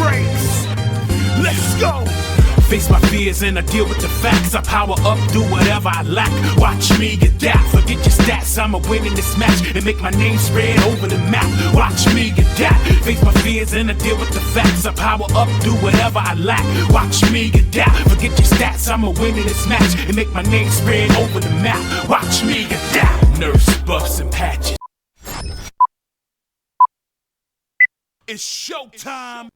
race. Let's go. Face my fears and I deal with the facts. I power up, do whatever I lack. Watch me adapt, forget your stats. I'ma win in this match and make my name spread over the map. Watch me adapt, face my fears and I deal with the facts. I power up, do whatever I lack. Watch me adapt, forget your stats. I'ma win in this match and make my name spread over the map. Watch me adapt. Nurse buffs and patches. It's showtime.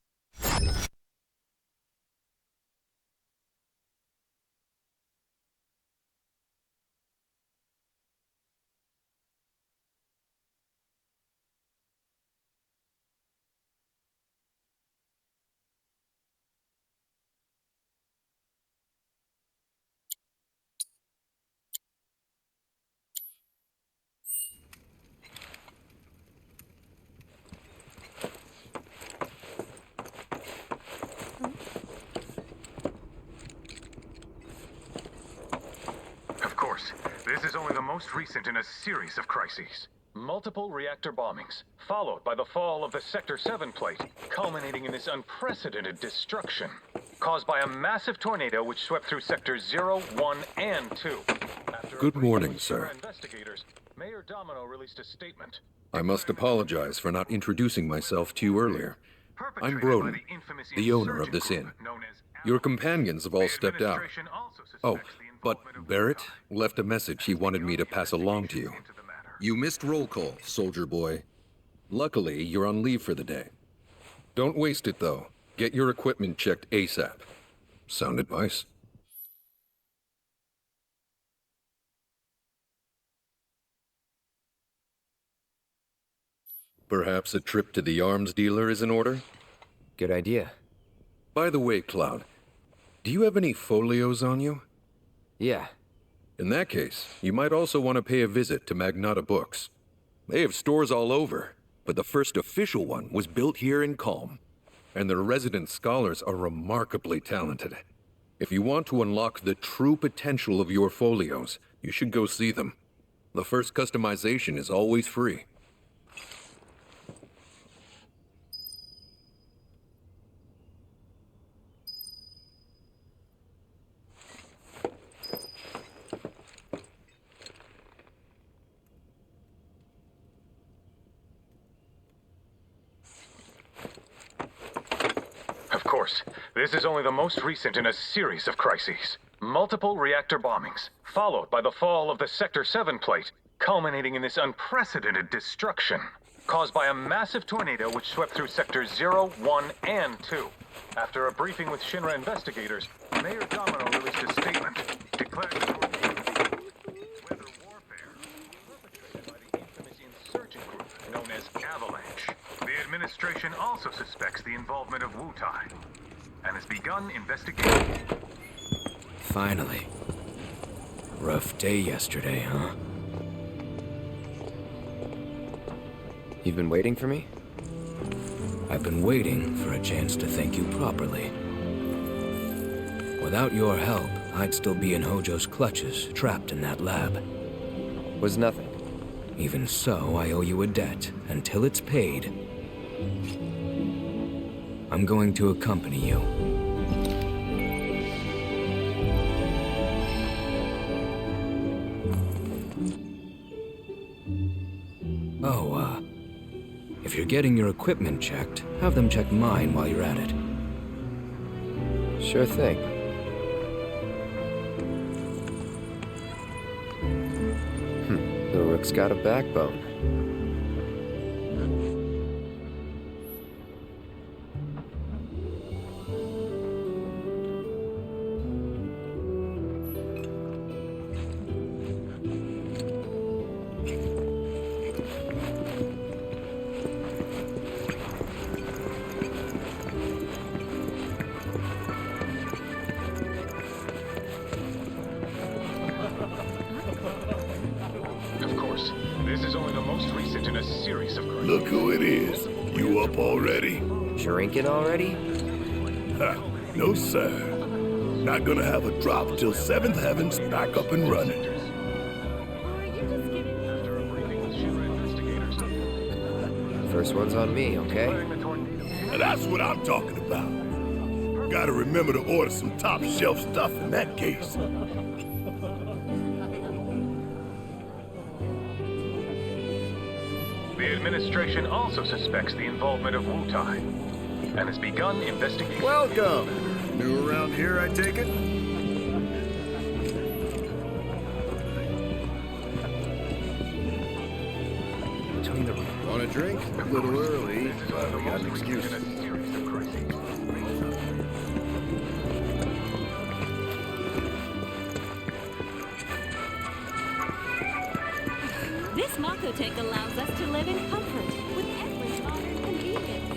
This is only the most recent in a series of crises. Multiple reactor bombings, followed by the fall of the Sector 7 plate, culminating in this unprecedented destruction, caused by a massive tornado which swept through Sectors 0, 1, and 2. Good morning, sir. Investigators, Mayor Domino released a statement. I must apologize for not introducing myself to you earlier. I'm Broden, the owner of this inn. Your companions have all stepped out. Oh, but Barrett left a message he wanted me to pass along to you. You missed roll call, soldier boy. Luckily, you're on leave for the day. Don't waste it, though. Get your equipment checked ASAP. Sound advice? Perhaps a trip to the arms dealer is in order? Good idea. By the way, Cloud, do you have any folios on you? Yeah. In that case, you might also want to pay a visit to Magnata Books. They have stores all over, but the first official one was built here in Calm, and their resident scholars are remarkably talented. If you want to unlock the true potential of your folios, you should go see them. The first customization is always free. Of course, this is only the most recent in a series of crises. Multiple reactor bombings, followed by the fall of the Sector 7 plate, culminating in this unprecedented destruction, caused by a massive tornado which swept through Sectors 0, 1, and 2. After a briefing with Shinra investigators, Mayor Domino released a statement declaring the weather warfare perpetrated by the infamous insurgent group known as Avalanche. The administration also suspects the involvement of Wutai and has begun investigating. Finally. Rough day yesterday, huh? You've been waiting for me? I've been waiting for a chance to thank you properly. Without your help, I'd still be in Hojo's clutches, trapped in that lab. Was nothing. Even so, I owe you a debt. Until it's paid, I'm going to accompany you. Oh, if you're getting your equipment checked, have them check mine while you're at it. Sure thing. The rook's got a backbone. This is only the most recent in a series of crimes. Look who it is. You up already? Drinking already? Ha, no sir. Not gonna have a drop till 7th Heaven's back up and running. First one's on me, okay? Now that's what I'm talking about. Gotta remember to order some top shelf stuff in that case. The administration also suspects the involvement of Wu-Tai and has begun investigation. Welcome. New around here, I take it? Want a drink? A little early, but we got an excuse. This Makotech allows us to live in comfort with every modern convenience.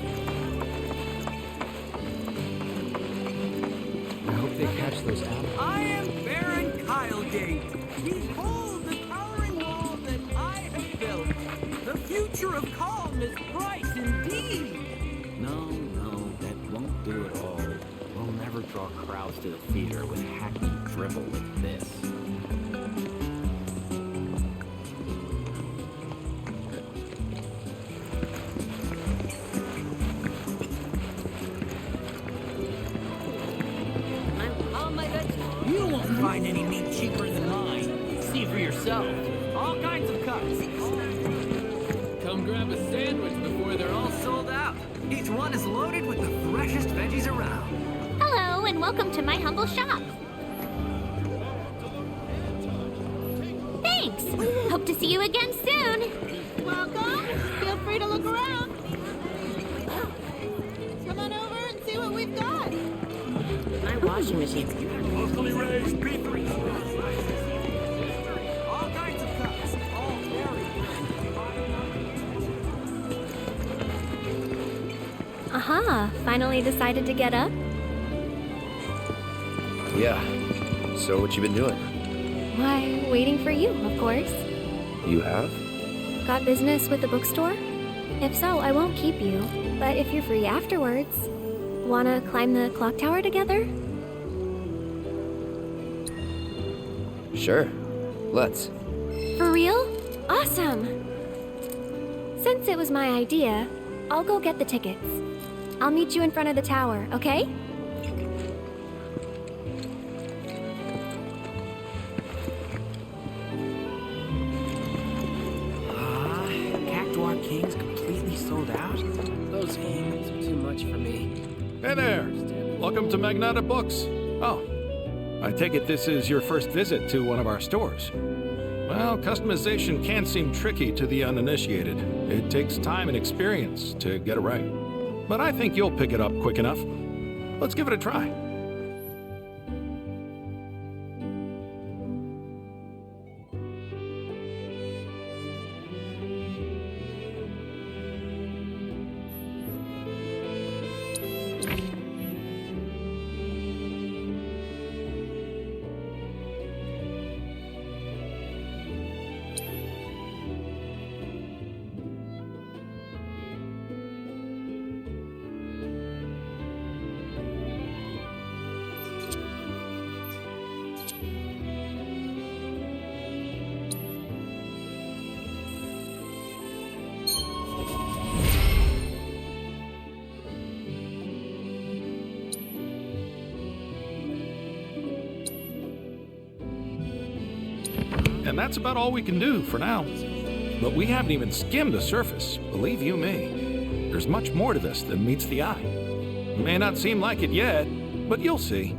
I hope they catch those apples. I am Baron Kylegate. Behold the towering wall that I have built. The future of calm is bright indeed. No, that won't do at all. We'll never draw crowds to the theater with hackneyed drivel like this. Oh my goodness. You won't find any meat cheaper than mine. See for yourself. All kinds of cuts. Come grab a sandwich before they're all sold out. Each one is loaded with the freshest veggies around. Hello, and welcome to my humble shop. Thanks. Hope to see you again soon. Welcome. Feel free to look around. Come on over and see what we've got. My washing machine. Locally raised beef. All kinds of cuts. All very Aha, finally decided to get up? Yeah. So what you been doing? Why, waiting for you, of course. You have? Got business with the bookstore? If so, I won't keep you. But if you're free afterwards, wanna climb the clock tower together? Sure. Let's. For real? Awesome! Since it was my idea, I'll go get the tickets. I'll meet you in front of the tower, okay? Cactuar King's completely sold out? Those games are too much for me. Hey there! Welcome to Magnata Books. Oh, I take it this is your first visit to one of our stores. Well, customization can seem tricky to the uninitiated. It takes time and experience to get it right. But I think you'll pick it up quick enough. Let's give it a try. And that's about all we can do for now. But we haven't even skimmed the surface, believe you me. There's much more to this than meets the eye. It may not seem like it yet, but you'll see.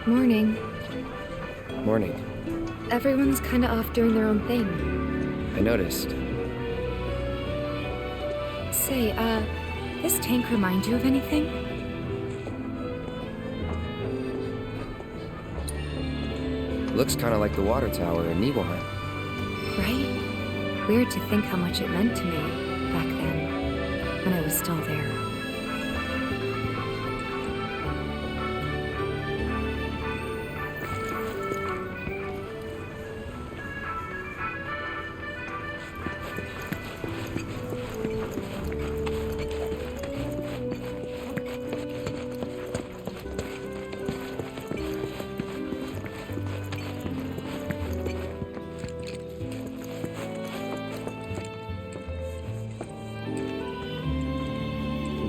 Morning. Morning. Everyone's kinda off doing their own thing. I noticed. Say, this tank remind you of anything? Looks kind of like the water tower in Nibelheim. Right? Weird to think how much it meant to me back then, when I was still there.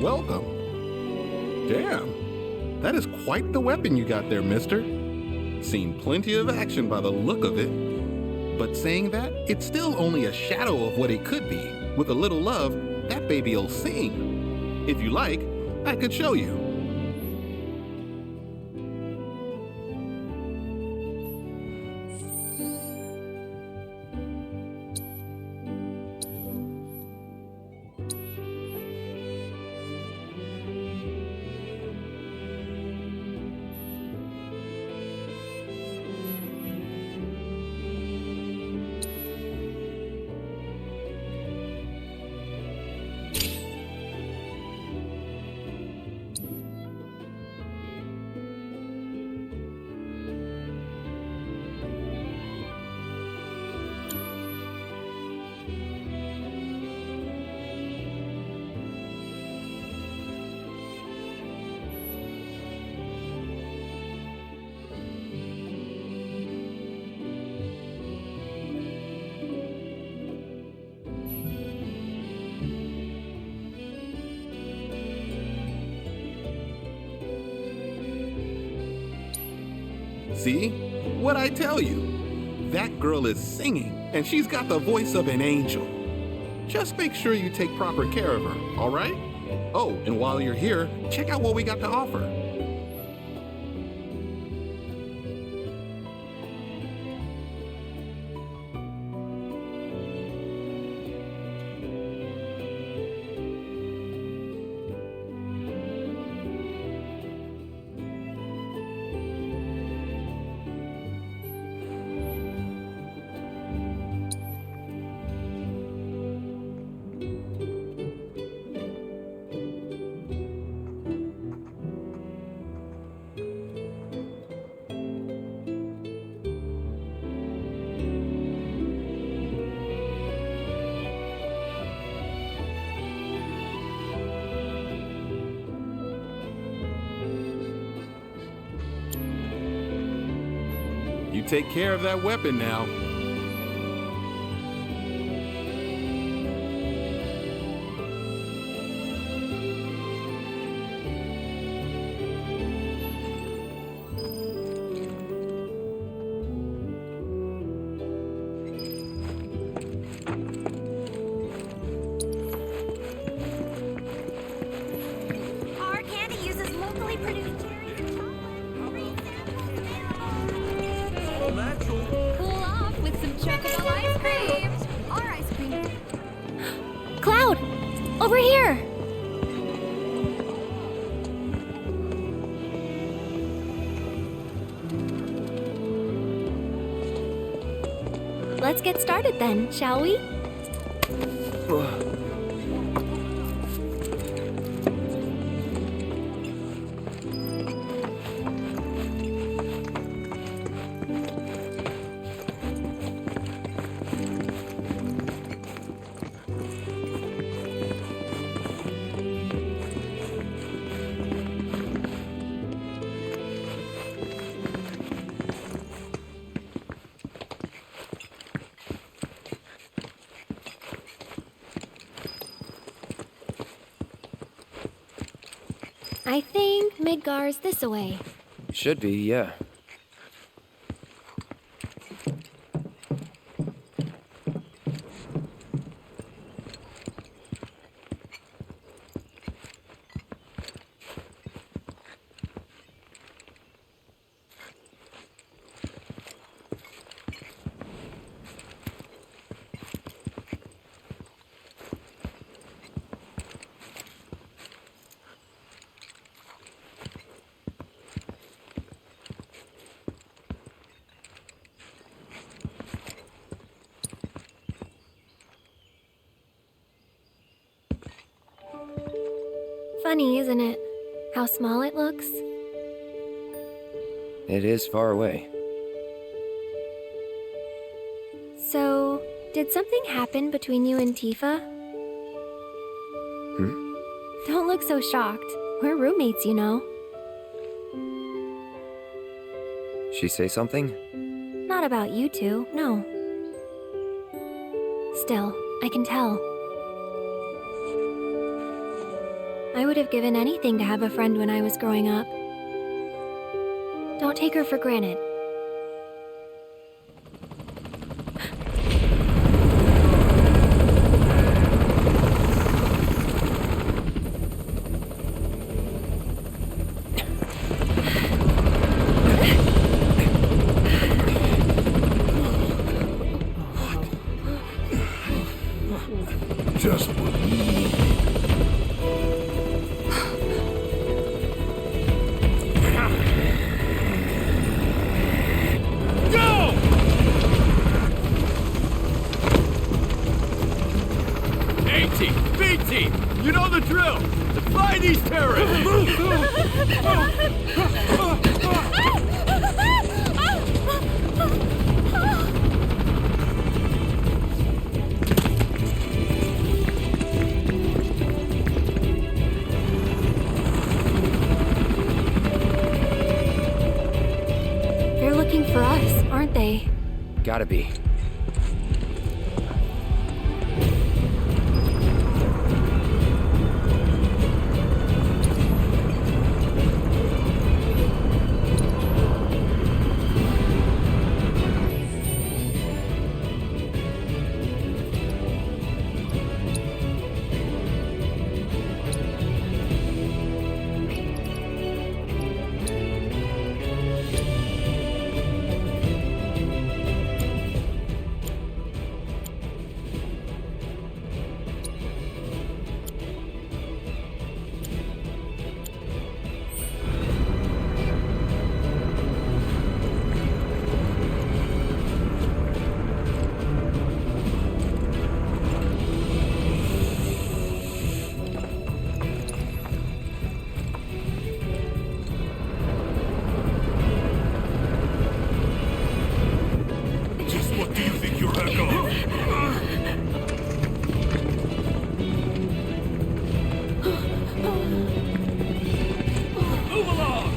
Welcome. Damn, that is quite the weapon you got there, mister. Seen plenty of action by the look of it. But saying that, it's still only a shadow of what it could be. With a little love, that baby'll sing. If you like, I could show you. See? What'd I tell you? That girl is singing, and she's got the voice of an angel. Just make sure you take proper care of her, all right? Oh, and while you're here, check out what we got to offer. You take care of that weapon now. Our candy uses locally produced cherries and chocolate. Cool off with some chocolate ice cream. Our ice cream. Cloud! Over here! Let's get started then, shall we? I think Midgar's this away. Should be, yeah. Funny, isn't it? How small it looks? It is far away. So, did something happen between you and Tifa? Don't look so shocked. We're roommates, you know. She say something? Not about you two, no. Still, I can tell. I would have given anything to have a friend when I was growing up. Don't take her for granted. Just what we need. Go! A-Team, B-Team, you know the drill. Defy these terrorists! They're looking for us, aren't they? Gotta be. What do you think you're echo? Move along!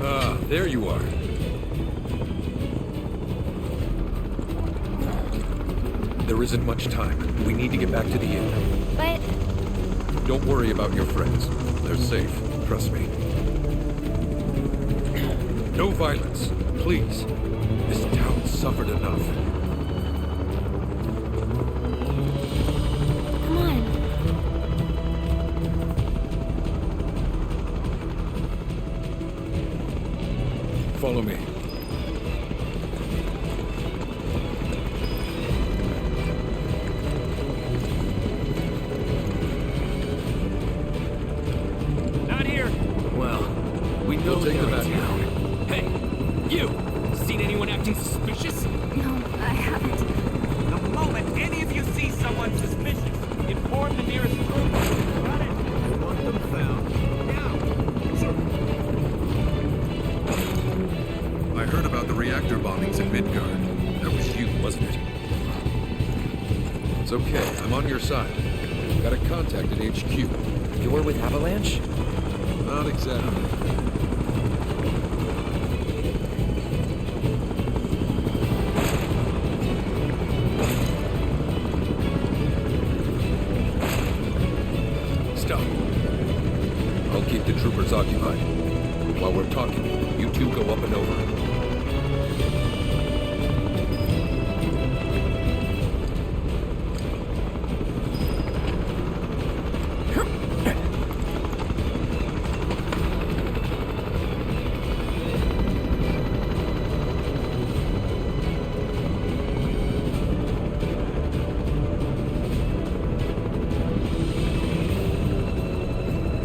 Ah, there you are. There isn't much time. We need to get back to the inn. But Don't worry about your friends. They're safe. Trust me. No violence, please. This town suffered enough. come on. Follow me. Not here. Well, we know We'll take they're them in out town. Hey, you! Seen anyone acting suspicious? No, I haven't. The moment any of you see someone suspicious, inform the nearest group. Got it. I want them found now. I heard about the reactor bombings in Midgard. That was you, wasn't it? It's okay. I'm on your side. Got a contact at HQ. You're with Avalanche? Not exactly. Stop. I'll keep the troopers occupied. While we're talking, you two go up and over.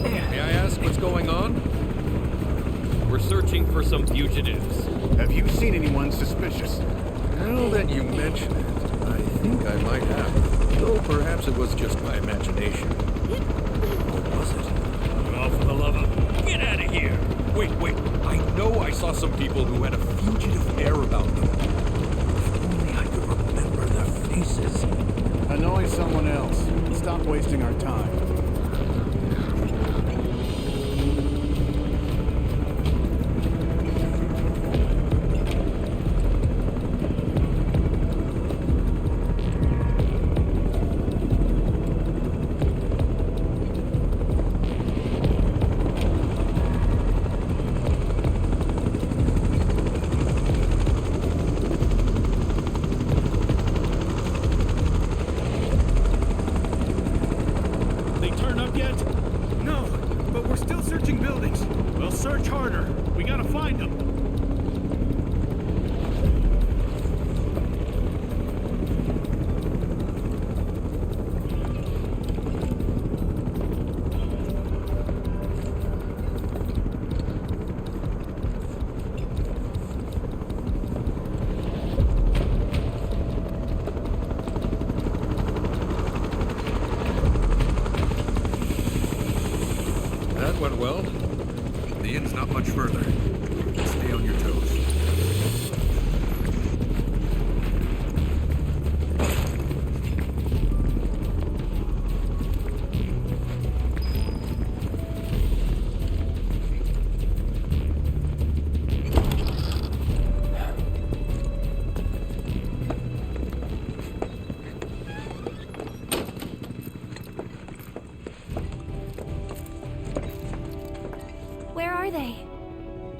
May I ask what's going on? We're searching for some fugitives. Have you seen anyone suspicious? Now that you mention it, I think I might have. Though perhaps it was just my imagination. Or was it? Oh, for the love of... Get out of here! Wait, I know I saw some people who had a fugitive air about them. If only I could remember their faces. Annoy someone else. Stop wasting our time. Went well. The inn's not much further. Stay on your toes.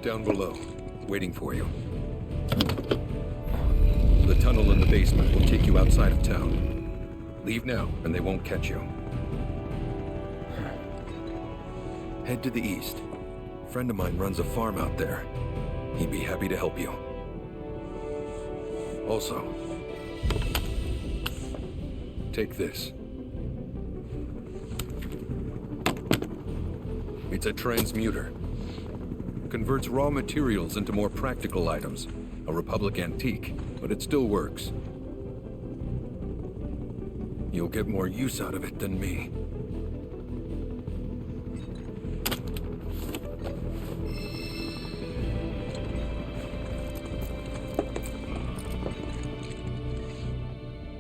Down below, waiting for you. The tunnel in the basement will take you outside of town. Leave now, and they won't catch you. Head to the east. A friend of mine runs a farm out there. He'd be happy to help you. Also, take this. It's a transmuter. Converts raw materials into more practical items. A Republic antique, but it still works. You'll get more use out of it than me.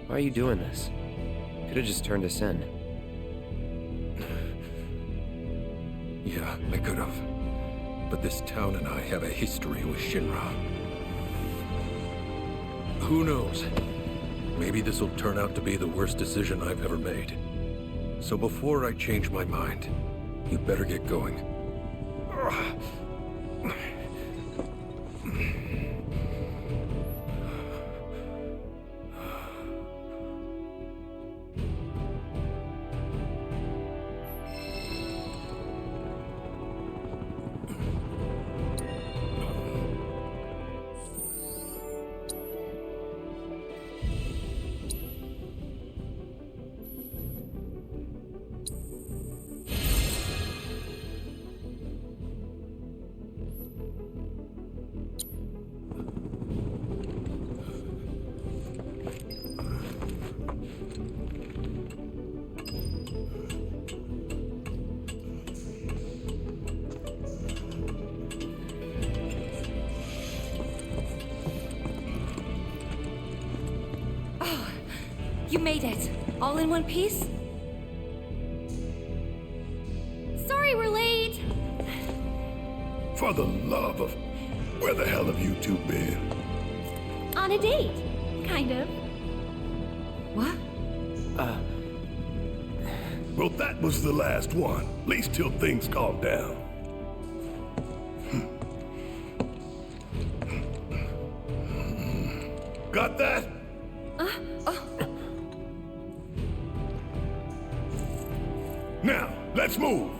Why are you doing this? Could have just turned us in. Yeah, I could have. But this town and I have a history with Shinra. Who knows? Maybe this'll turn out to be the worst decision I've ever made. So before I change my mind, you better get going. You made it. All in one piece? Sorry we're late. For the love of... Where the hell have you two been? On a date. Kind of. What? Well, that was the last one. At least till things calm down. Got that? Now, let's move.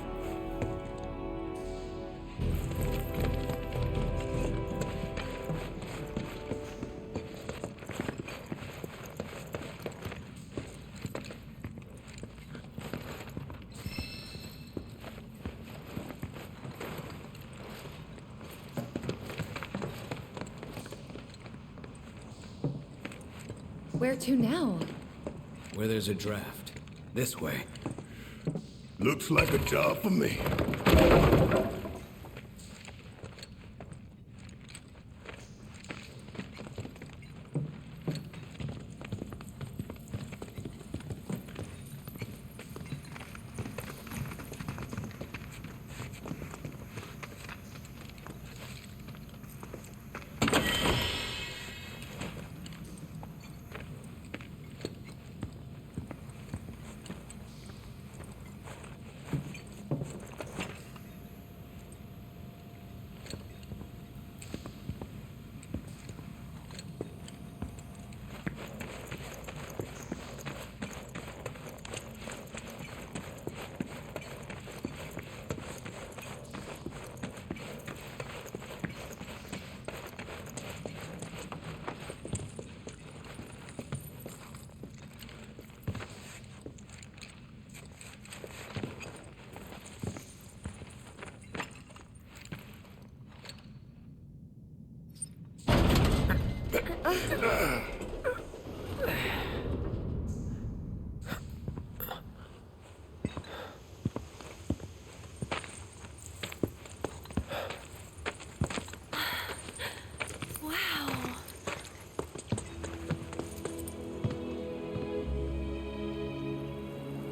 Where to now? Where there's a draft. This way. Looks like a job for me.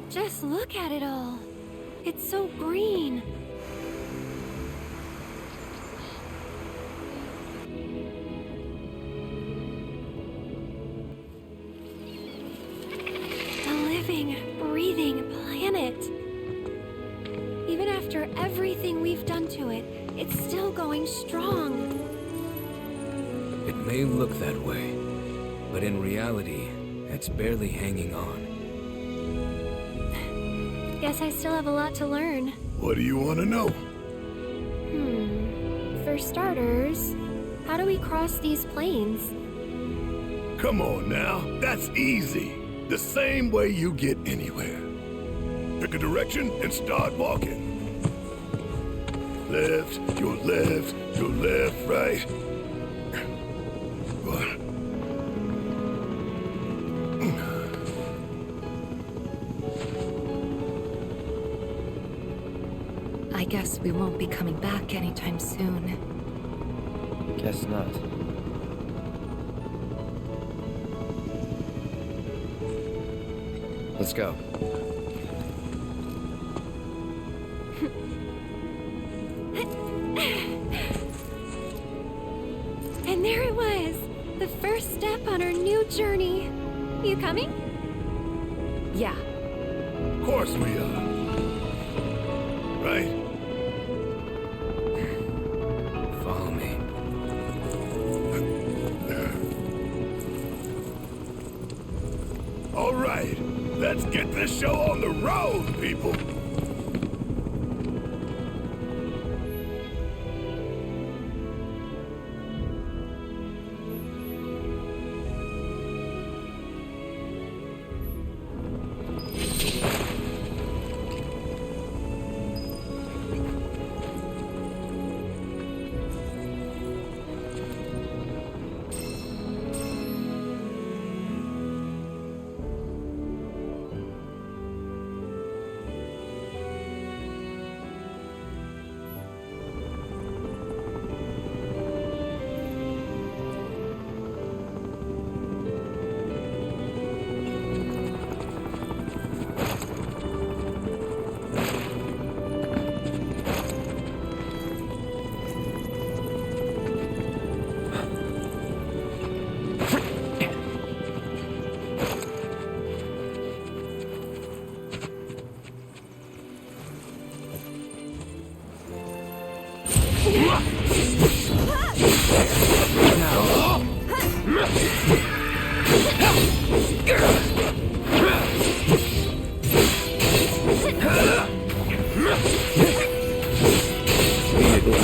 Just look at it all. It's so green. A living, breathing planet. Even after everything we've done to it, it's still going strong. It may look that way, but in reality, it's barely hanging on. Guess I still have a lot to learn. What do you want to know? For starters, how do we cross these plains? Come on now, that's easy. The same way you get anywhere. Pick a direction and start walking. Left, your left, your left, right. I guess we won't be coming back anytime soon. Guess not. Let's go. And there it was! The first step on our new journey. You coming? Yeah. Of course we are. Right? Follow me. All right, let's get this show on the road, people.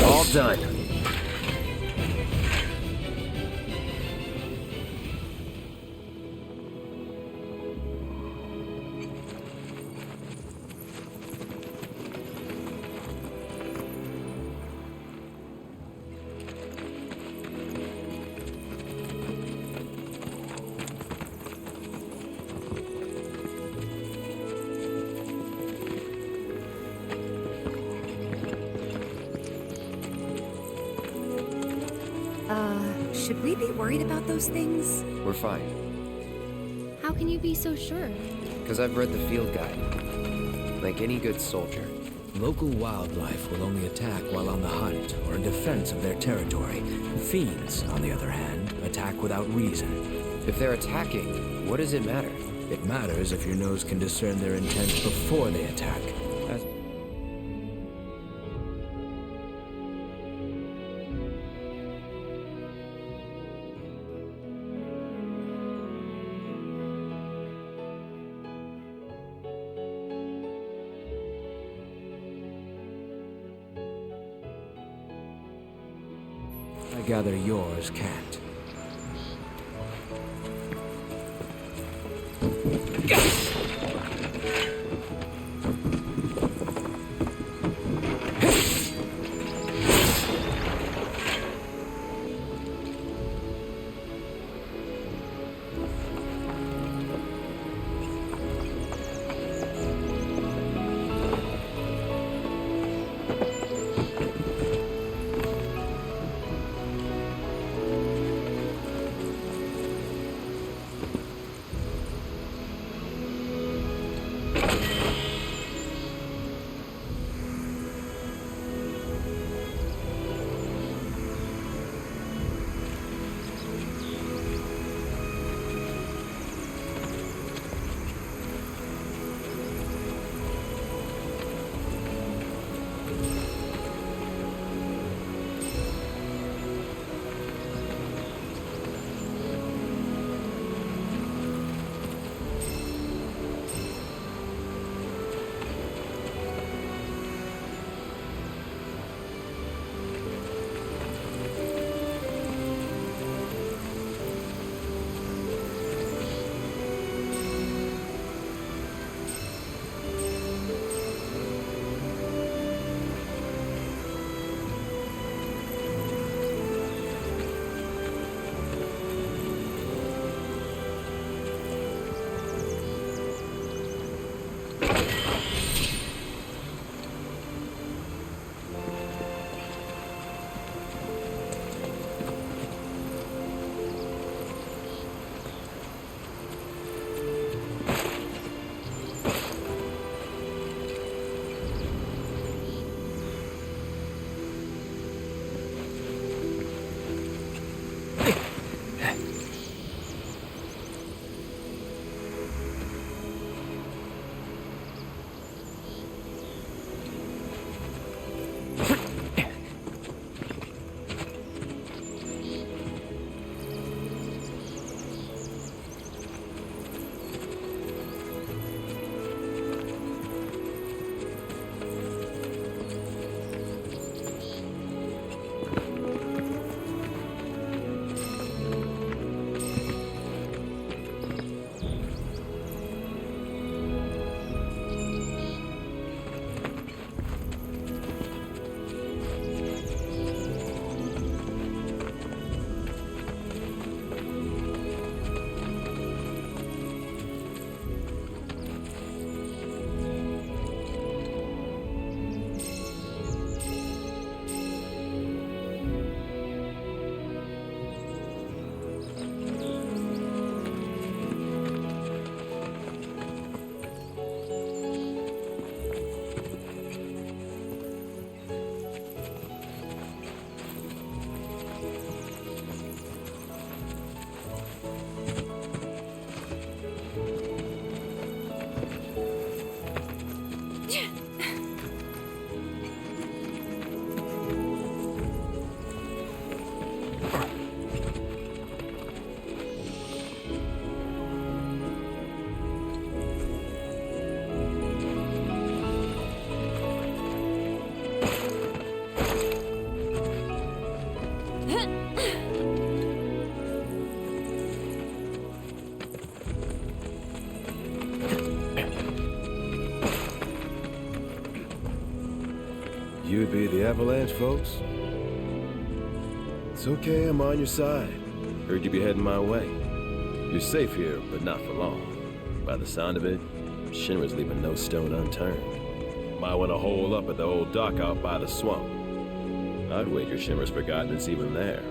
All done. Should we be worried about those things? We're fine. How can you be so sure? Because I've read the field guide. Like any good soldier. Local wildlife will only attack while on the hunt or in defense of their territory. Fiends, on the other hand, attack without reason. If they're attacking, what does it matter? It matters if your nose can discern their intent before they attack. I gather yours can't. You be the Avalanche folks? It's okay, I'm on your side. Heard you be heading my way. You're safe here, but not for long. By the sound of it, Shinra's leaving no stone unturned. Might want to hole up at the old dock out by the swamp. I'd wager Shinra's forgotten it's even there.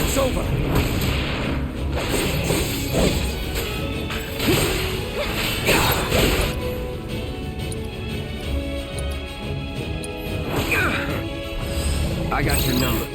It's over. I got your number.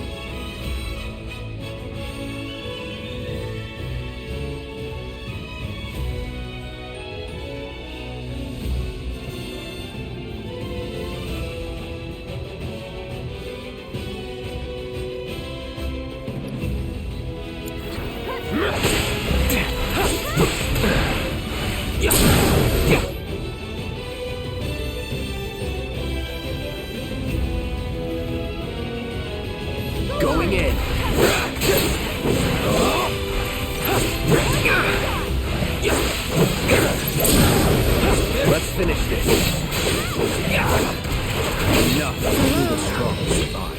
Going in. Let's finish this. Enough. Only the strong survive.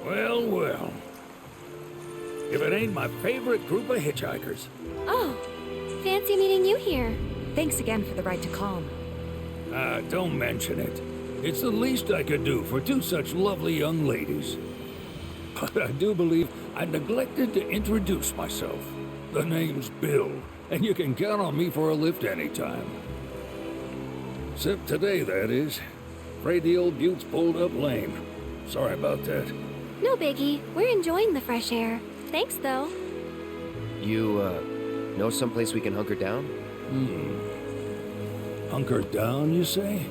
Well, well. If it ain't my favorite group of hitchhikers. Oh, fancy meeting you here. Thanks again for the ride to Calm. Don't mention it. It's the least I could do for two such lovely young ladies. But I do believe I neglected to introduce myself. The name's Bill, and you can count on me for a lift anytime. Except today, that is. Afraid the old bute's pulled up lame. Sorry about that. No biggie. We're enjoying the fresh air. Thanks, though. You, know someplace we can hunker down? Hunker down, you say?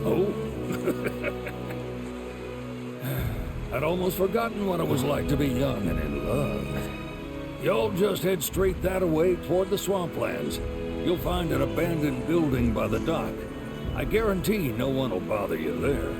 Oh? I'd almost forgotten what it was like to be young and in love. Y'all just head straight that away toward the swamplands. You'll find an abandoned building by the dock. I guarantee no one will bother you there.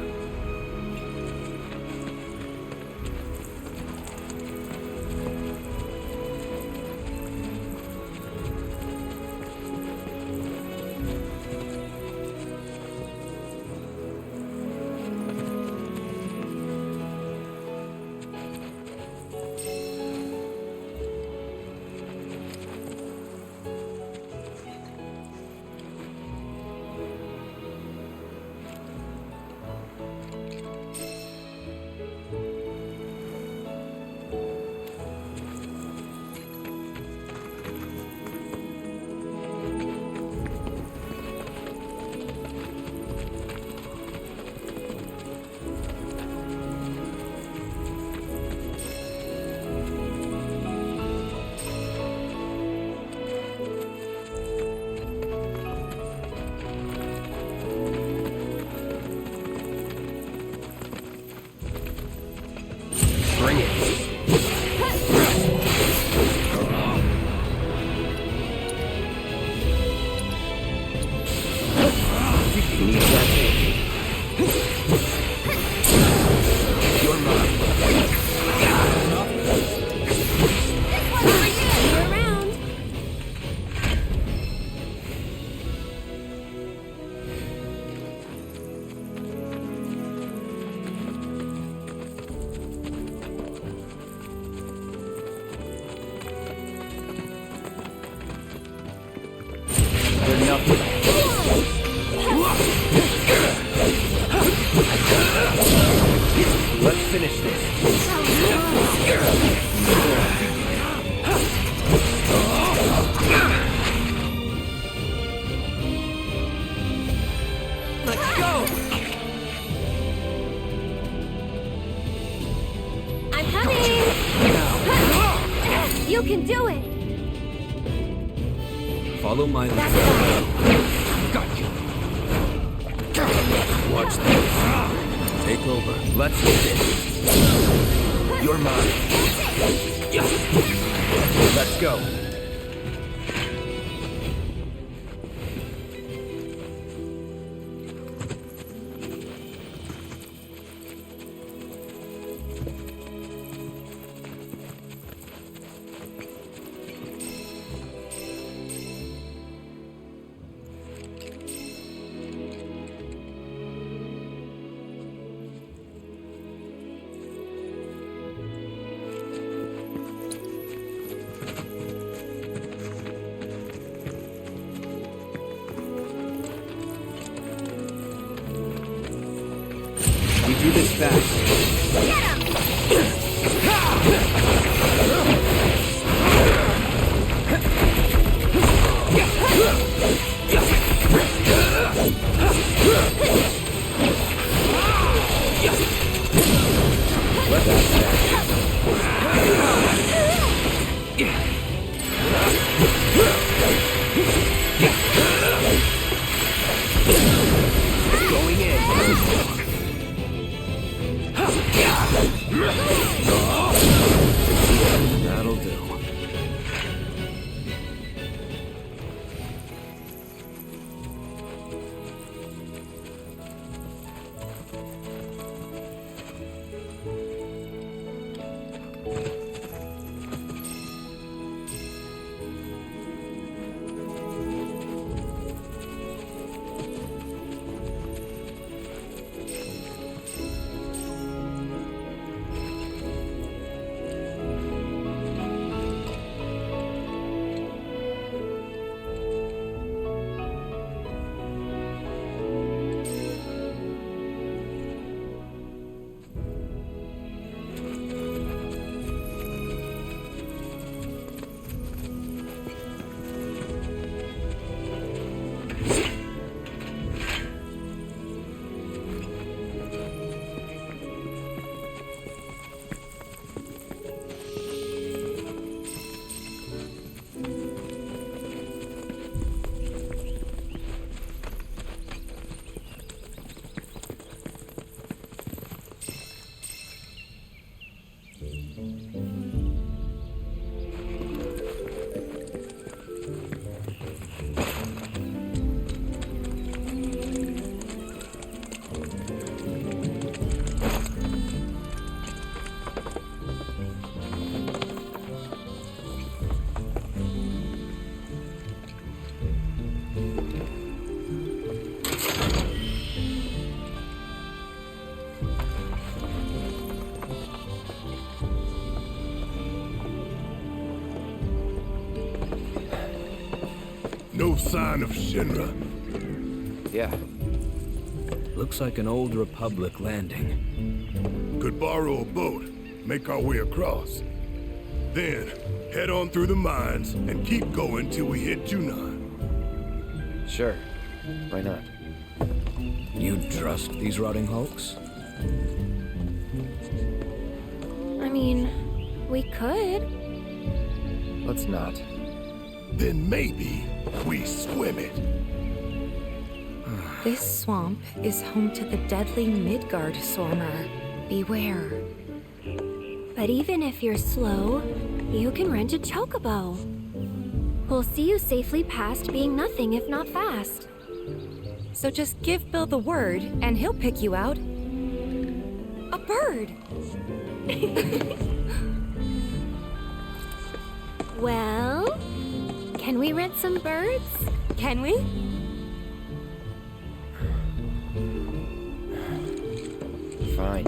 Let's finish this. Let's go! I'm coming! You can do it! Follow my lead. That's right. Got you. Watch this. Take over. Let's do this. You're mine. Let's go. We do this fast. Going in. That'll do. No sign of Shinra. Yeah. Looks like an old Republic landing. Could borrow a boat, make our way across. Then, head on through the mines and keep going till we hit Junon. Sure. Why not? You trust these rotting hulks? I mean, we could. Let's not. Then maybe we swim it. This swamp is home to the deadly Midgard Sormer. Beware. But even if you're slow, you can rent a chocobo. We'll see you safely past being nothing if not fast. So just give Bill the word, and he'll pick you out. A bird! Well, can we rent some birds? Can we? Fine.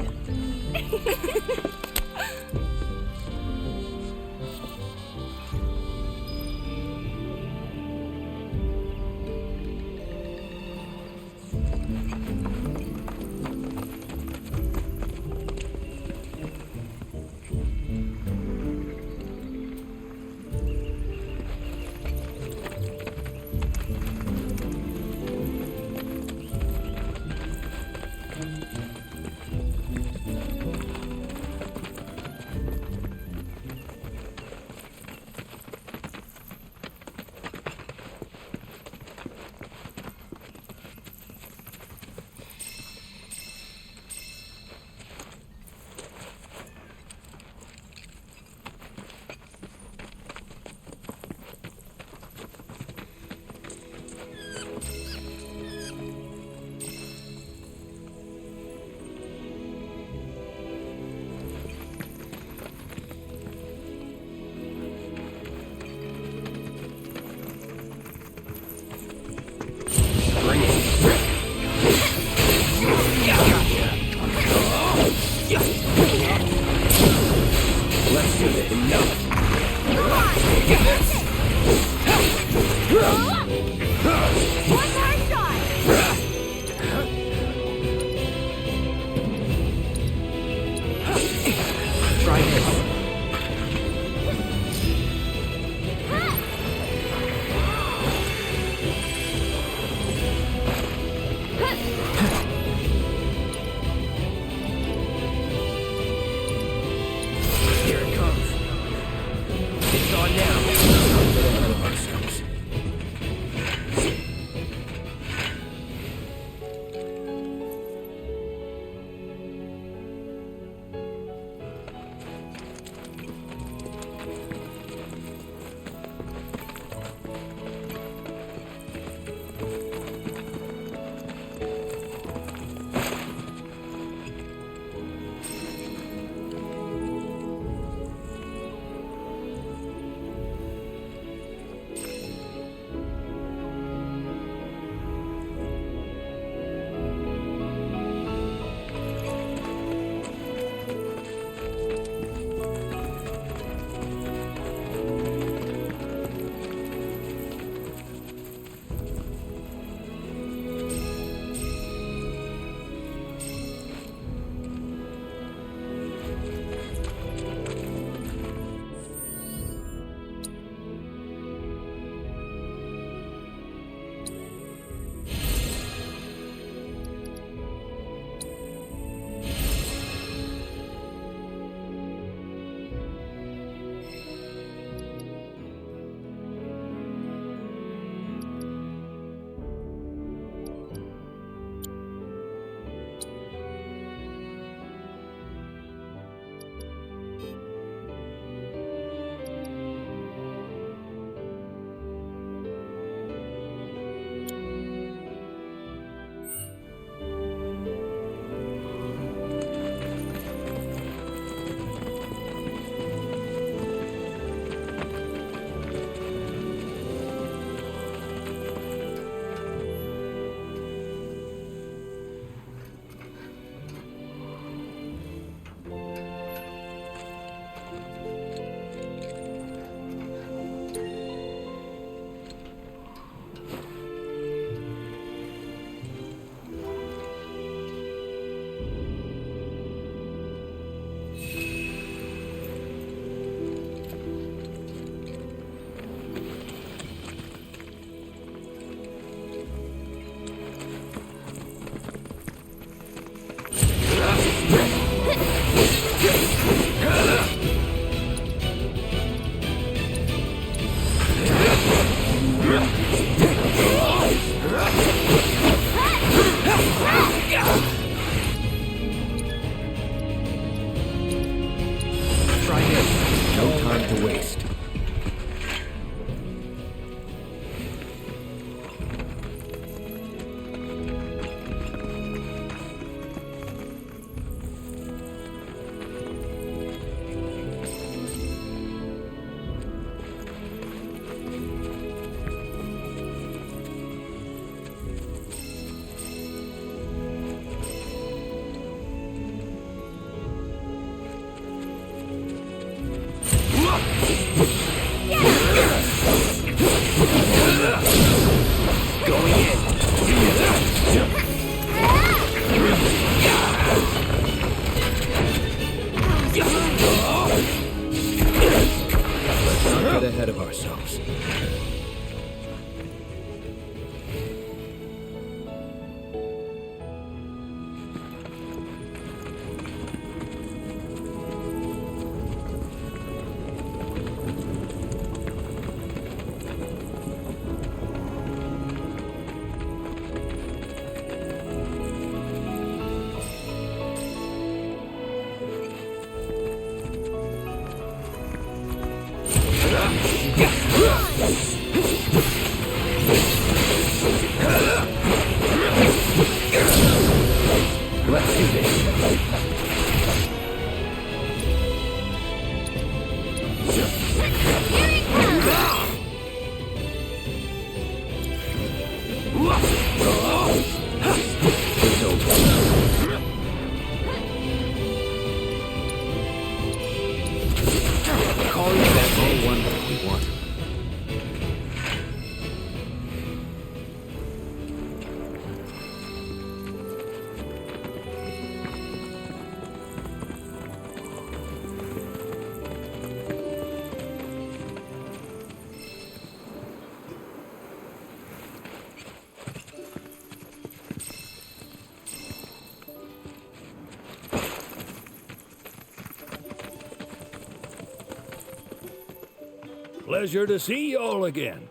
Pleasure to see y'all again.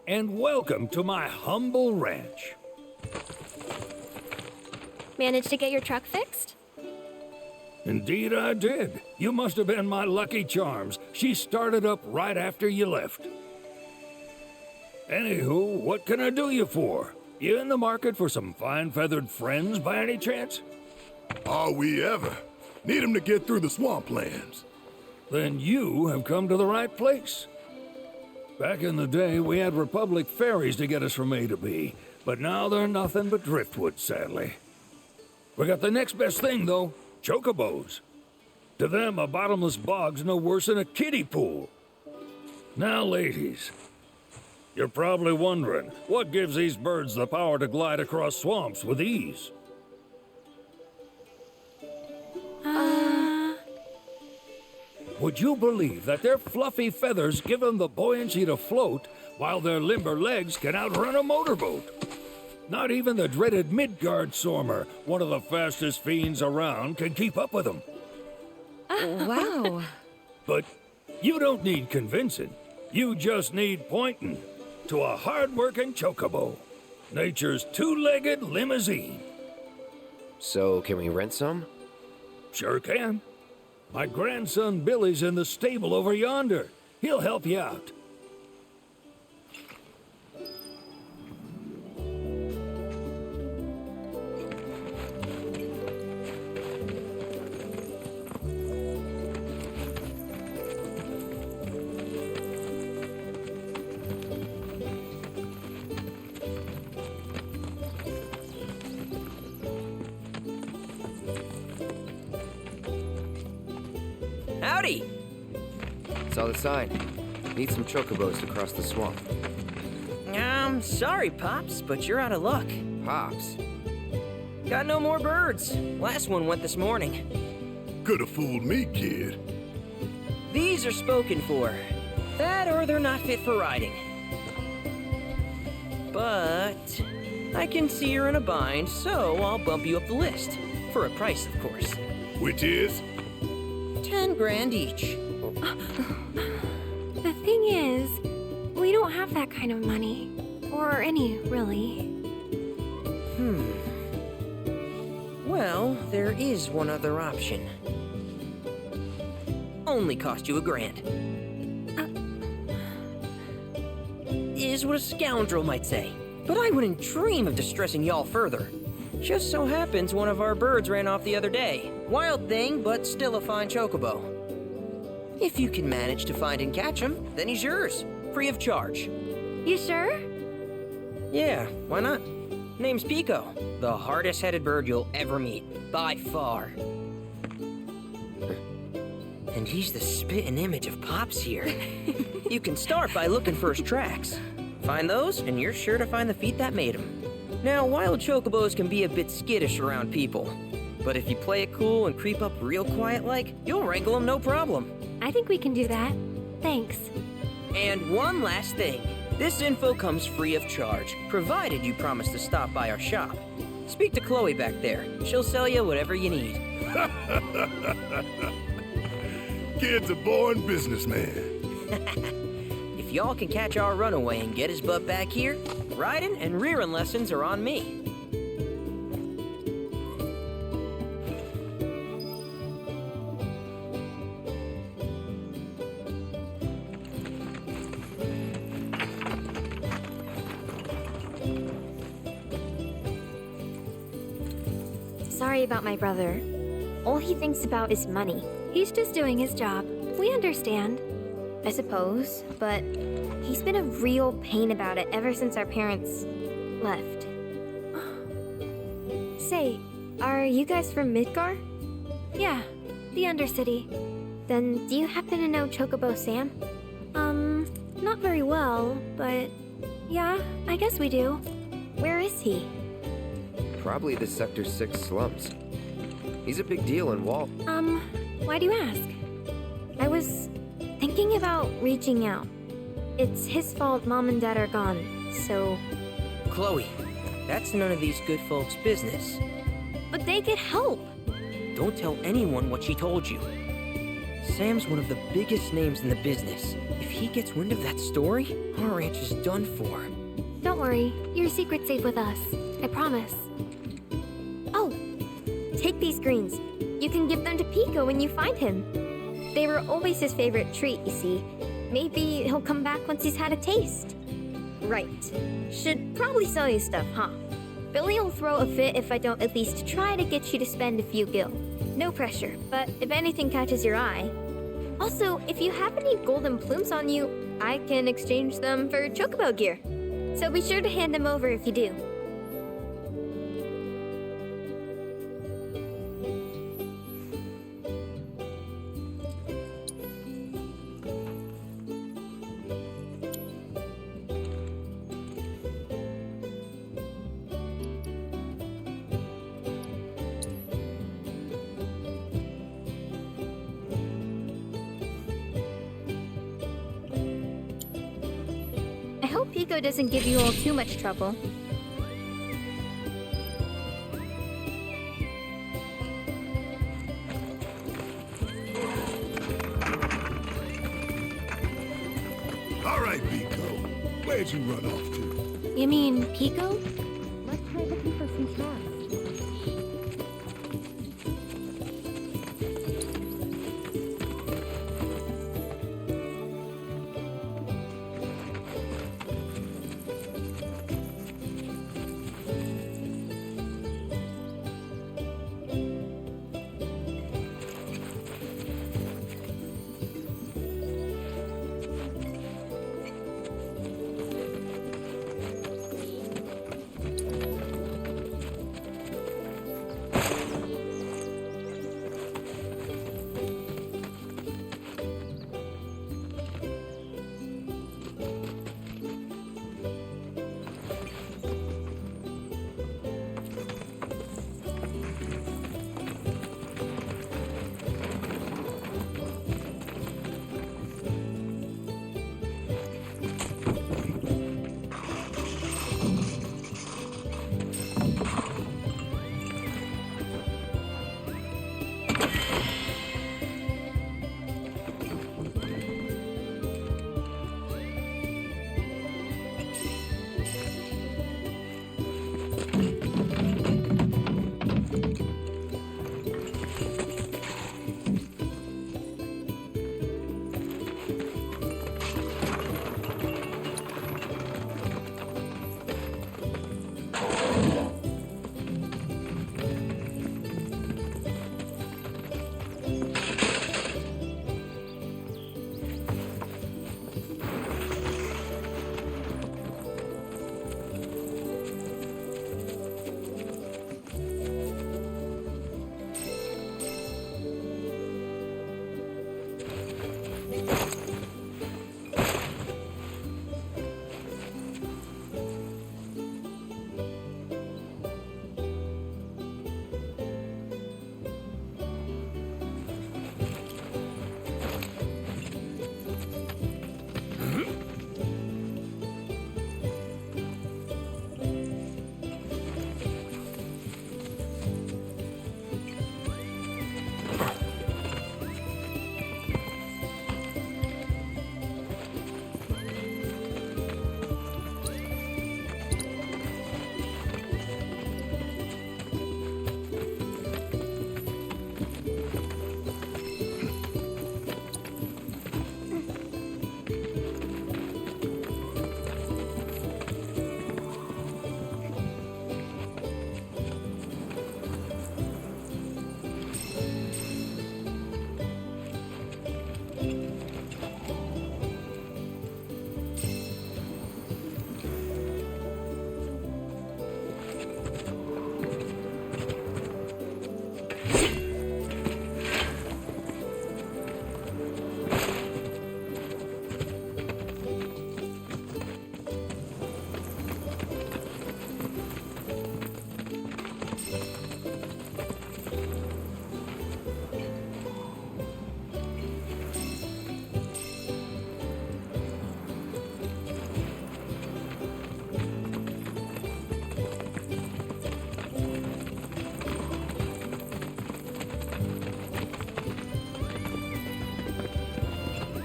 And welcome to my humble ranch. Managed to get your truck fixed? Indeed I did. You must have been my lucky charms. She started up right after you left. Anywho, what can I do you for? You in the market for some fine-feathered friends by any chance? Are we ever? Need 'em to get through the swamplands. Then you have come to the right place. Back in the day, we had Republic ferries to get us from A to B, but now they're nothing but driftwood, sadly. We got the next best thing, though, chocobos. To them, a bottomless bog's no worse than a kiddie pool. Now, ladies, you're probably wondering, what gives these birds the power to glide across swamps with ease? Would you believe that their fluffy feathers give them the buoyancy to float, while their limber legs can outrun a motorboat? Not even the dreaded Midgard Sormer, one of the fastest fiends around, can keep up with them. Wow. But you don't need convincing. You just need pointing to a hard-working chocobo. Nature's two-legged limousine. So, can we rent some? Sure can. My grandson Billy's in the stable over yonder. He'll help you out. Howdy! Saw the sign. Need some chocobos to cross the swamp. Sorry, Pops, but you're out of luck. Pops? Got no more birds. Last one went this morning. Could have fooled me, kid. These are spoken for. That or they're not fit for riding. But I can see you're in a bind, so I'll bump you up the list. For a price, of course. Which is? 10 grand each. The thing is, we don't have that kind of money. Or any, really. Well, there is one other option. Only cost you $1,000. Is what a scoundrel might say. But I wouldn't dream of distressing y'all further. Just so happens one of our birds ran off the other day. Wild thing, but still a fine chocobo. If you can manage to find and catch him, then he's yours. Free of charge. You sure? Yeah, why not? Name's Pico. The hardest-headed bird you'll ever meet. By far. And he's the spitting image of Pops here. You can start by looking for his tracks. Find those, and you're sure to find the feet that made him. Now, wild chocobos can be a bit skittish around people. But if you play it cool and creep up real quiet-like, you'll wrangle them no problem. I think we can do that. Thanks. And one last thing. This info comes free of charge, provided you promise to stop by our shop. Speak to Chloe back there. She'll sell you whatever you need. Kid's a born businessman. If y'all can catch our runaway and get his butt back here, riding and rearing lessons are on me. Sorry about my brother. All he thinks about is money. He's just doing his job. We understand. I suppose, but he's been a real pain about it ever since our parents left. Say, are you guys from Midgar? Yeah, the Undercity. Then do you happen to know Chocobo Sam? Not very well, but yeah, I guess we do. Where is he? Probably the Sector 6 slums. He's a big deal in Walt. Why do you ask? I was thinking about reaching out. It's his fault Mom and Dad are gone, so... Chloe, that's none of these good folks' business. But they could help. Don't tell anyone what she told you. Sam's one of the biggest names in the business. If he gets wind of that story, our ranch is done for. Don't worry, your secret's safe with us. I promise. Oh, take these greens. You can give them to Pico when you find him. They were always his favorite treat, you see. Maybe he'll come back once he's had a taste. Right. Should probably sell you stuff, huh? Billy will throw a fit if I don't at least try to get you to spend a few gil. No pressure, but if anything catches your eye. Also, if you have any golden plumes on you, I can exchange them for chocobo gear. So be sure to hand them over if you do. I hope Pico doesn't give you all too much trouble. All right, Pico. Where'd you run off to? You mean Pico? Let's try looking for some snacks.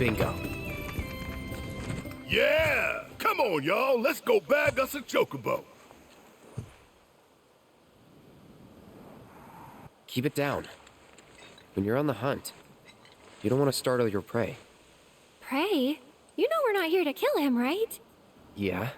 Bingo. Yeah! Come on, y'all. Let's go bag us a chocobo. Keep it down. When you're on the hunt, you don't want to startle your prey. Prey? You know we're not here to kill him, right? Yeah?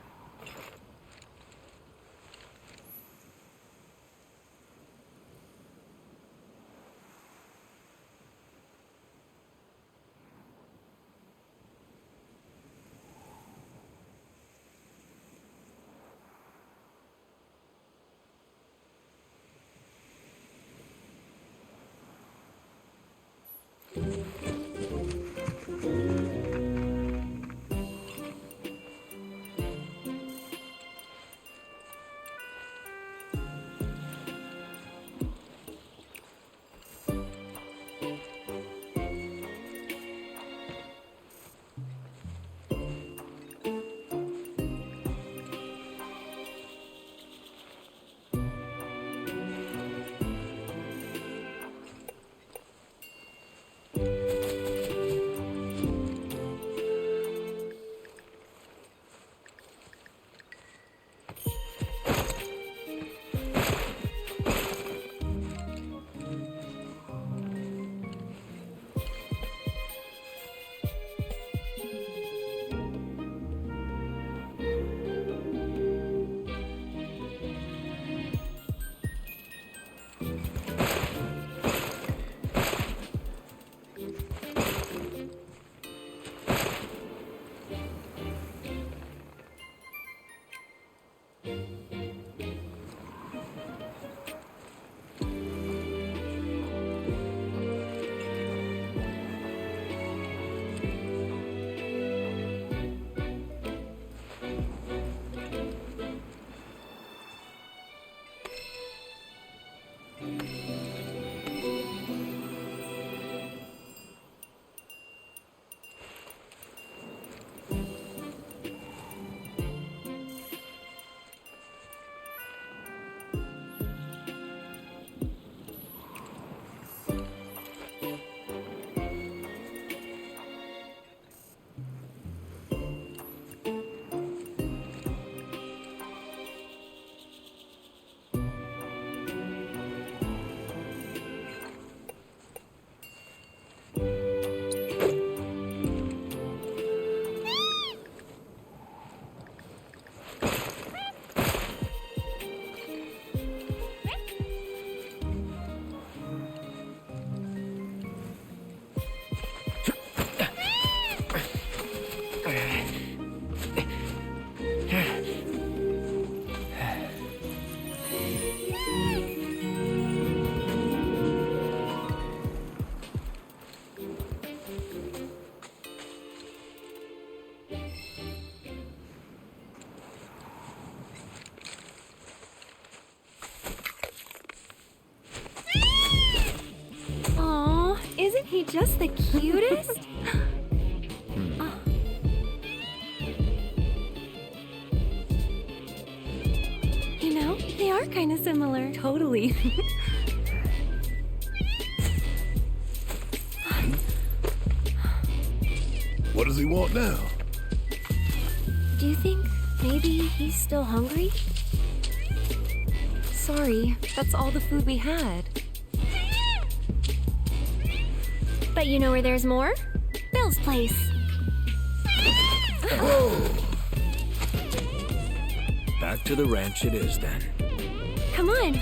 Isn't he just the cutest? You know, they are kind of similar. Totally. What does he want now? Do you think maybe he's still hungry? Sorry, that's all the food we had. But you know where there's more? Bill's place. Back to the ranch it is then. Come on.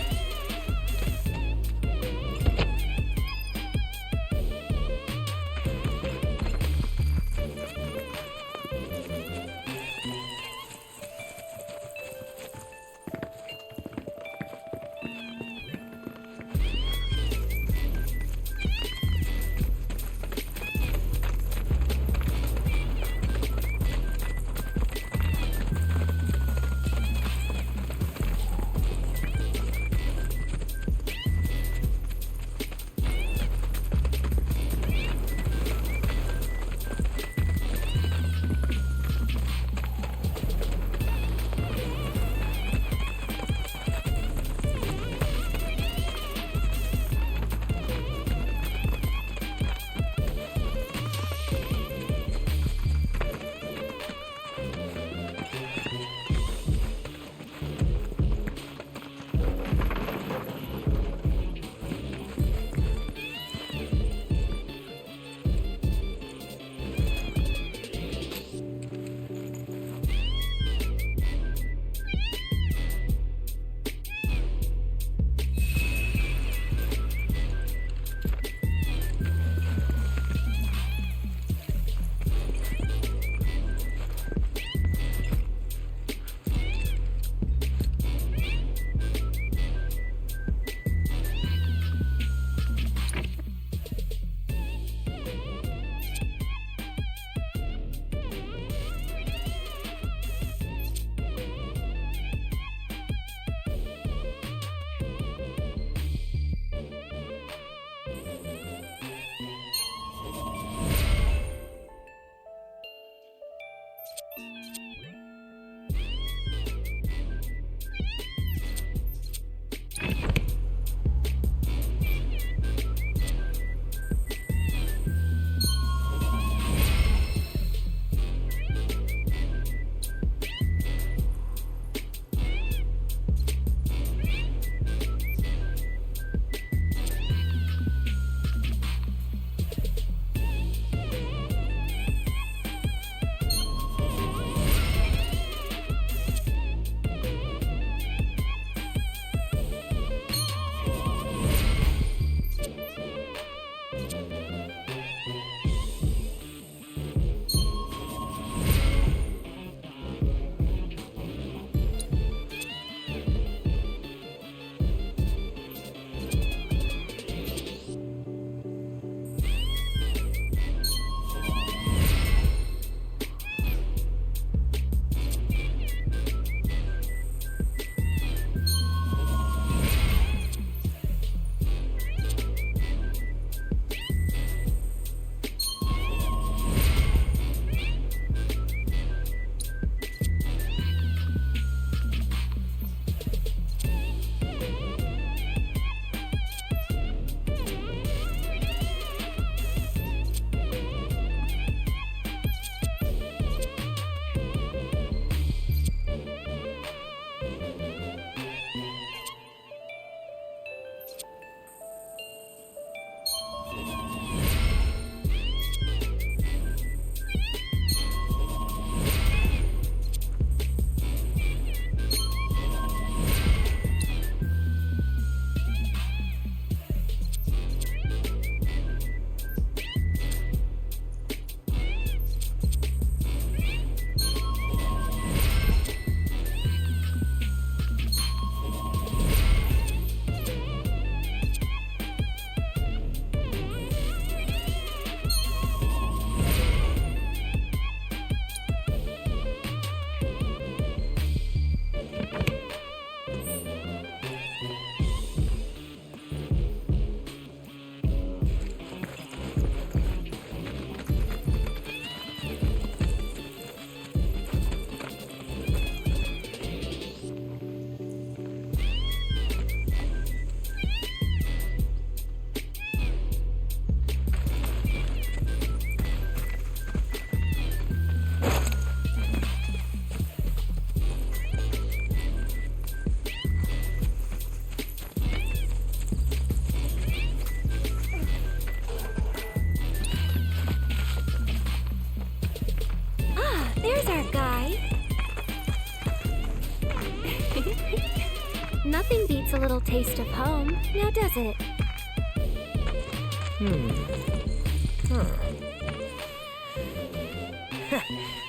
Nothing beats a little taste of home, now does it?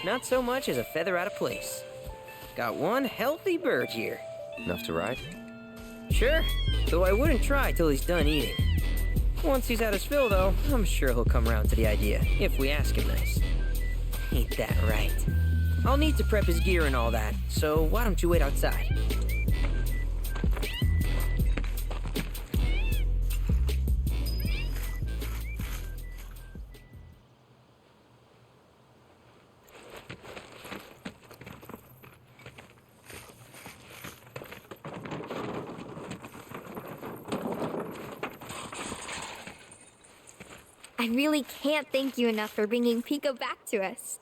Not so much as a feather out of place. Got one healthy bird here. Enough to ride? Sure, though I wouldn't try till he's done eating. Once he's had his fill, though, I'm sure he'll come round to the idea, if we ask him nice. Ain't that right? I'll need to prep his gear and all that, so why don't you wait outside? I really can't thank you enough for bringing Pico back to us.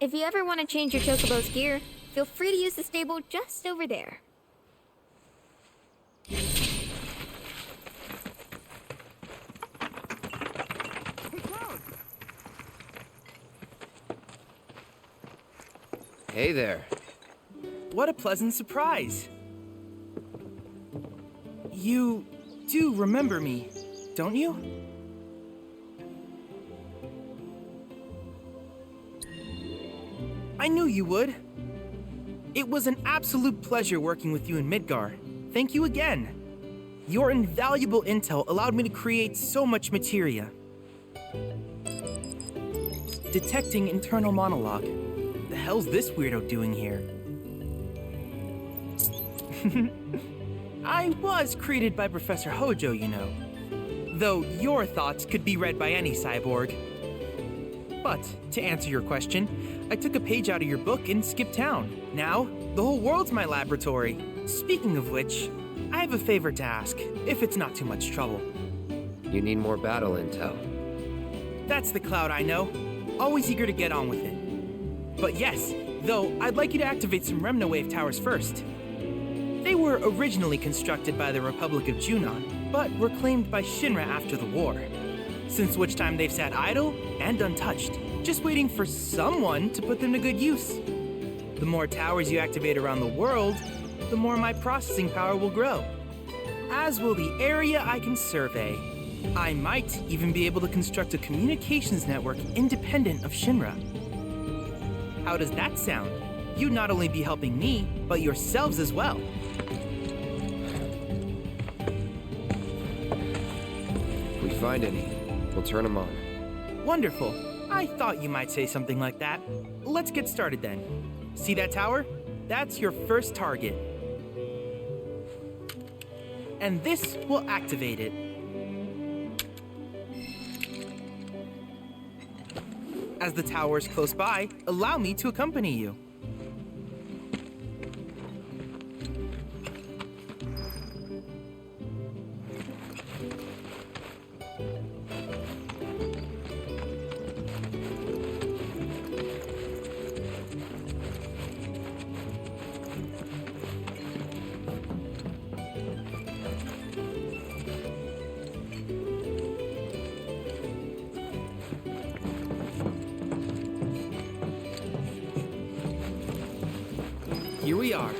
If you ever want to change your Chocobo's gear, feel free to use the stable just over there. Hey there. What a pleasant surprise. You do remember me, don't you? I knew you would. It was an absolute pleasure working with you in Midgar. Thank you again. Your invaluable intel allowed me to create so much materia. Detecting internal monologue. The hell's this weirdo doing here? I was created by Professor Hojo, you know. Though your thoughts could be read by any cyborg. But, to answer your question, I took a page out of your book and skipped town. Now, the whole world's my laboratory. Speaking of which, I have a favor to ask, if it's not too much trouble. You need more battle intel. That's the Cloud I know. Always eager to get on with it. But yes, though, I'd like you to activate some Remnawave towers first. They were originally constructed by the Republic of Junon, but were claimed by Shinra after the war. Since which time they've sat idle and untouched, just waiting for someone to put them to good use. The more towers you activate around the world, the more my processing power will grow. As will the area I can survey. I might even be able to construct a communications network independent of Shinra. How does that sound? You'd not only be helping me, but yourselves as well. If we find any, we'll turn them on. Wonderful. I thought you might say something like that. Let's get started then. See that tower? That's your first target. And this will activate it. As the tower is close by, allow me to accompany you. Here we are.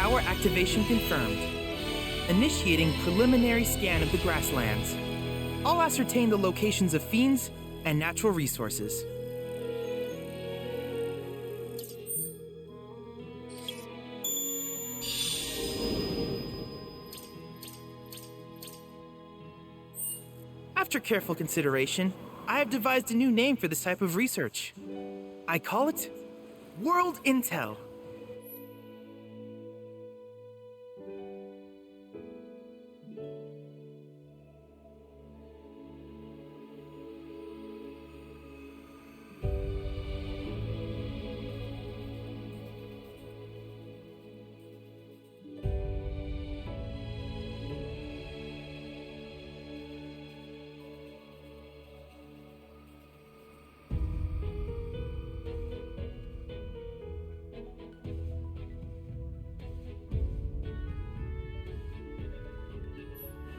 Tower activation confirmed. Initiating preliminary scan of the grasslands. I'll ascertain the locations of fiends and natural resources. After careful consideration, I have devised a new name for this type of research. I call it World Intel.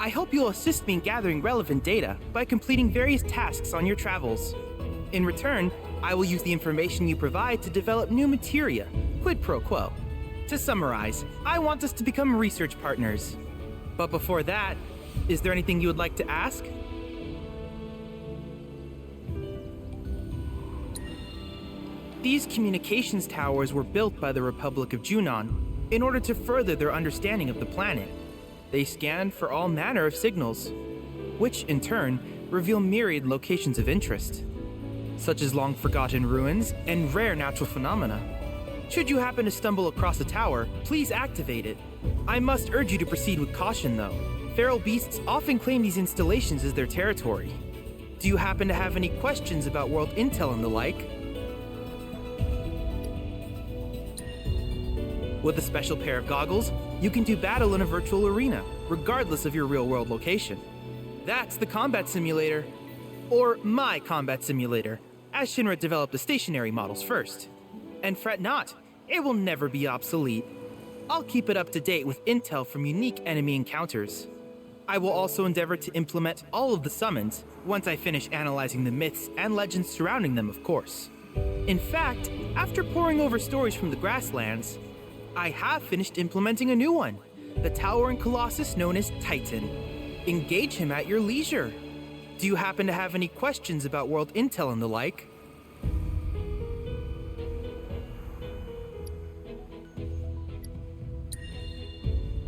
I hope you'll assist me in gathering relevant data by completing various tasks on your travels. In return, I will use the information you provide to develop new materia, quid pro quo. To summarize, I want us to become research partners. But before that, is there anything you would like to ask? These communications towers were built by the Republic of Junon in order to further their understanding of the planet. They scan for all manner of signals, which in turn reveal myriad locations of interest, such as long-forgotten ruins and rare natural phenomena. Should you happen to stumble across a tower, please activate it. I must urge you to proceed with caution though. Feral beasts often claim these installations as their territory. Do you happen to have any questions about world intel and the like? With a special pair of goggles, you can do battle in a virtual arena, regardless of your real-world location. That's the combat simulator. Or my combat simulator, as Shinra developed the stationary models first. And fret not, it will never be obsolete. I'll keep it up to date with intel from unique enemy encounters. I will also endeavor to implement all of the summons, once I finish analyzing the myths and legends surrounding them, of course. In fact, after poring over stories from the grasslands, I have finished implementing a new one, the towering colossus known as Titan. Engage him at your leisure. Do you happen to have any questions about world intel and the like?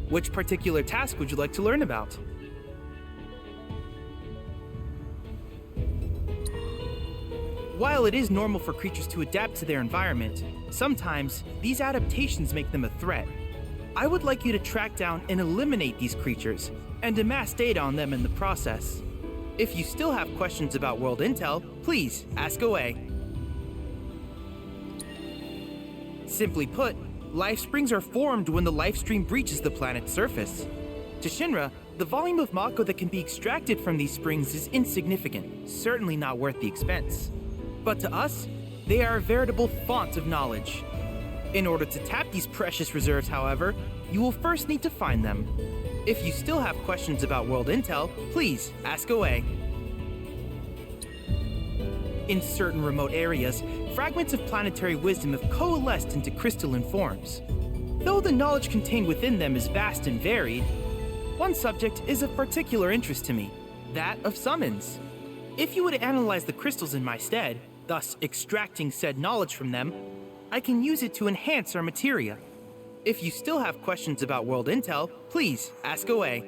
Which particular task would you like to learn about? While it is normal for creatures to adapt to their environment, sometimes these adaptations make them a threat. I would like you to track down and eliminate these creatures, and amass data on them in the process. If you still have questions about world intel, please ask away. Simply put, life springs are formed when the life stream breaches the planet's surface. To Shinra, the volume of Mako that can be extracted from these springs is insignificant, certainly not worth the expense. But to us, they are a veritable font of knowledge. In order to tap these precious reserves, however, you will first need to find them. If you still have questions about world intel, please ask away. In certain remote areas, fragments of planetary wisdom have coalesced into crystalline forms. Though the knowledge contained within them is vast and varied, one subject is of particular interest to me, that of summons. If you would analyze the crystals in my stead, thus extracting said knowledge from them, I can use it to enhance our materia. If you still have questions about world intel, please ask away.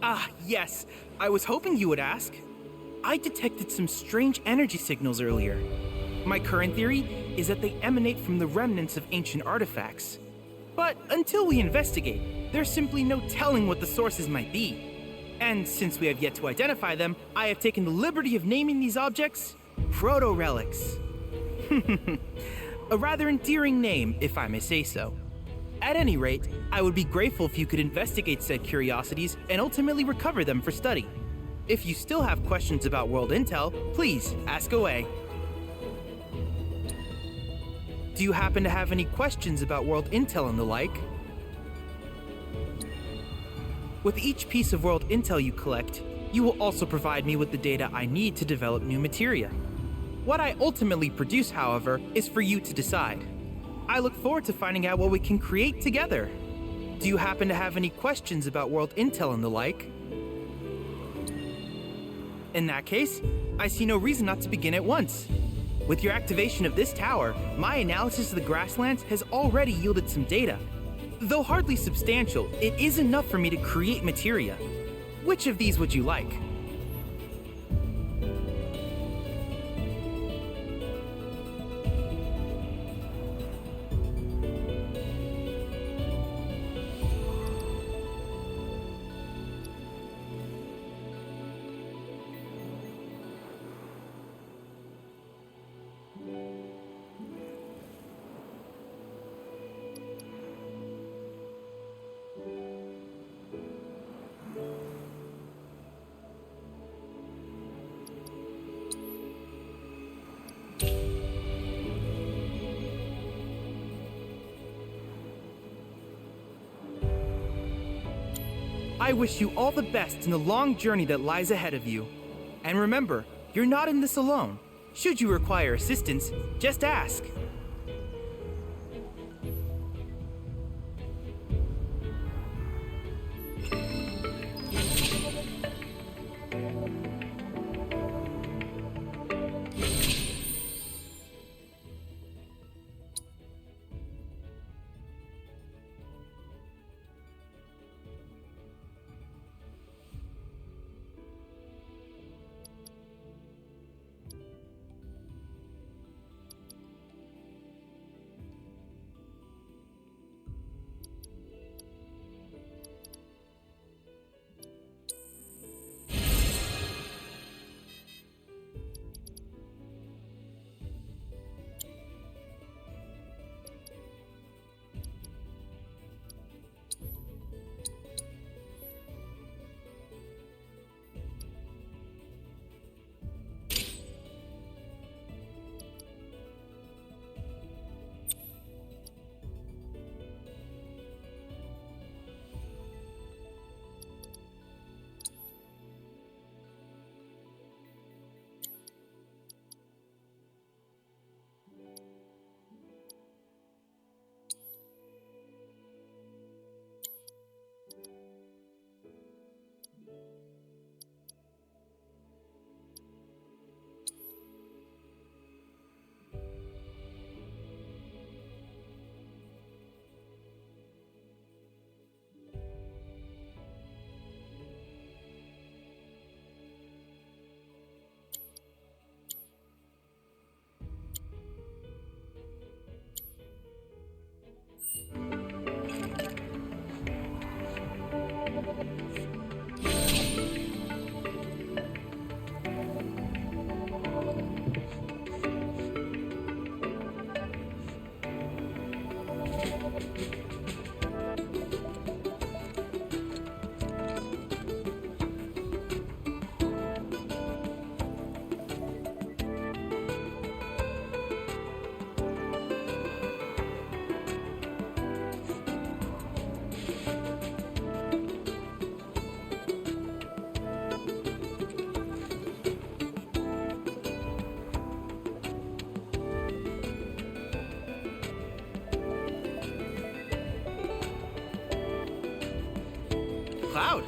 Ah, yes, I was hoping you would ask. I detected some strange energy signals earlier. My current theory is that they emanate from the remnants of ancient artifacts. But until we investigate, there's simply no telling what the sources might be. And since we have yet to identify them, I have taken the liberty of naming these objects proto-relics. A rather endearing name, if I may say so. At any rate, I would be grateful if you could investigate said curiosities and ultimately recover them for study. If you still have questions about world intel, please ask away. Do you happen to have any questions about world intel and the like? With each piece of world intel you collect, you will also provide me with the data I need to develop new materia. What I ultimately produce, however, is for you to decide. I look forward to finding out what we can create together. Do you happen to have any questions about world intel and the like? In that case, I see no reason not to begin at once. With your activation of this tower, my analysis of the grasslands has already yielded some data. Though hardly substantial, it is enough for me to create materia. Which of these would you like? I wish you all the best in the long journey that lies ahead of you. And remember, you're not in this alone. Should you require assistance, just ask. Cloud.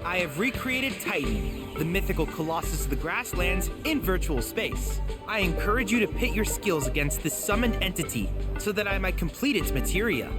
I have recreated Titan, the mythical colossus of the grasslands, in virtual space. I encourage you to pit your skills against this summoned entity so that I might complete its materia.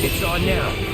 It's on now.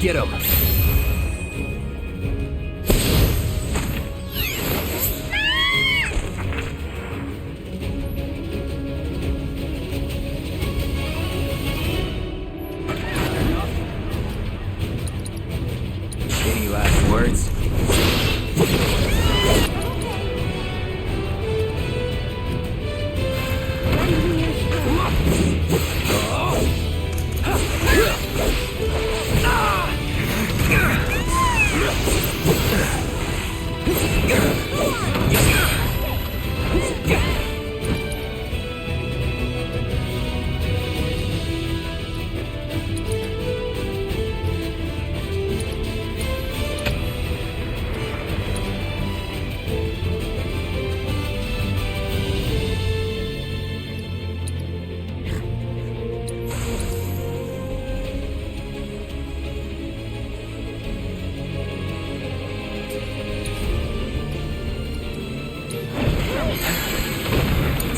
Get him! Any last words?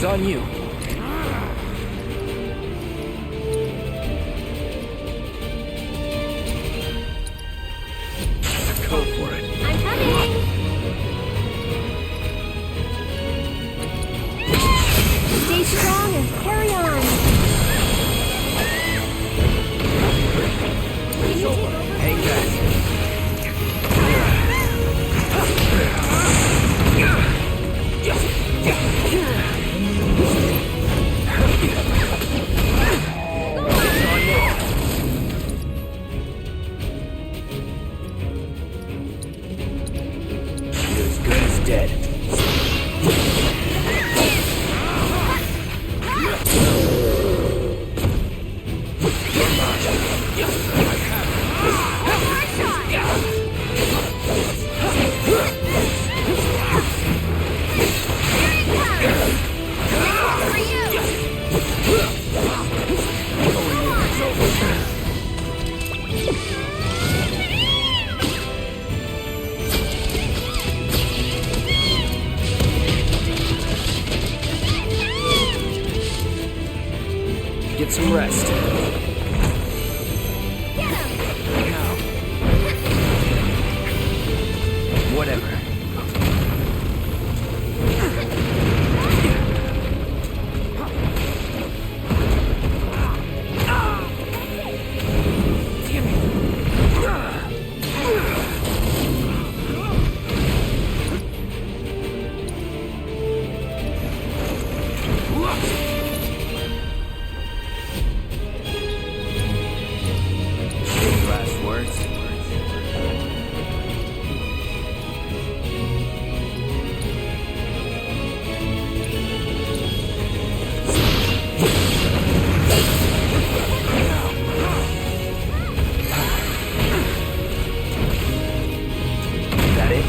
It's on you. Go for it. I'm coming! Stay strong and carry on! Hang back. rest. Now. Whatever. Last words. That it?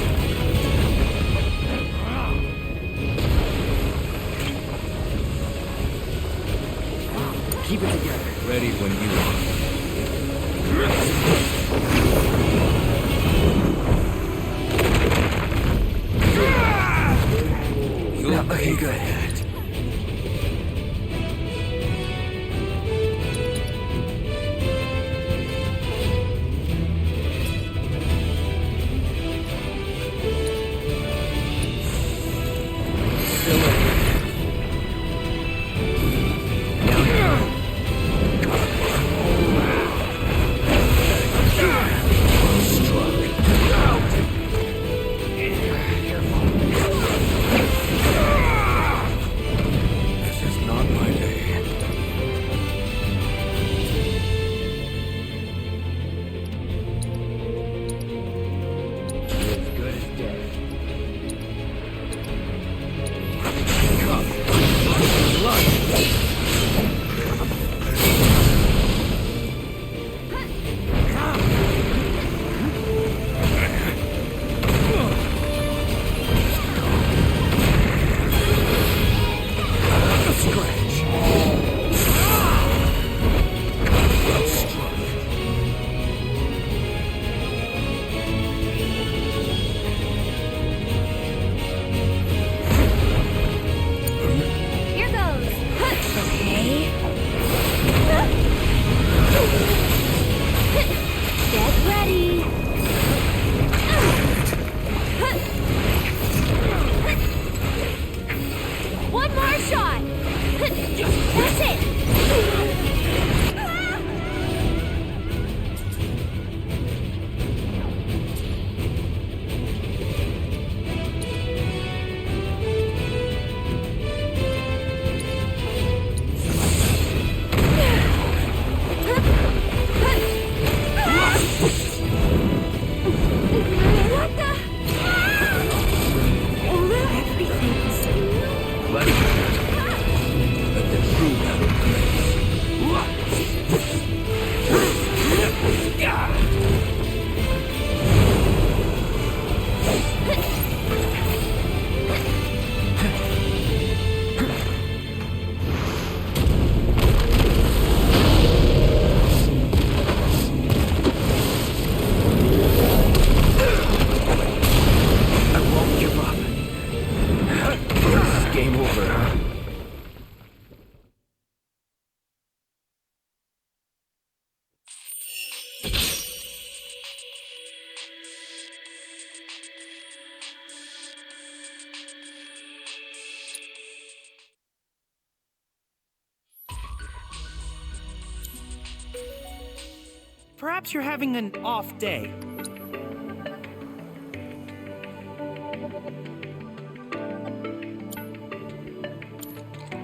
Keep it together. Ready when you are. You're looking good. This is not my day. You're as good as dead. Here goes. Okay. Get ready. One more shot. That's it. What the? Everything's Let the true battle I won't give up. It's game over, huh? Perhaps you're having an off day.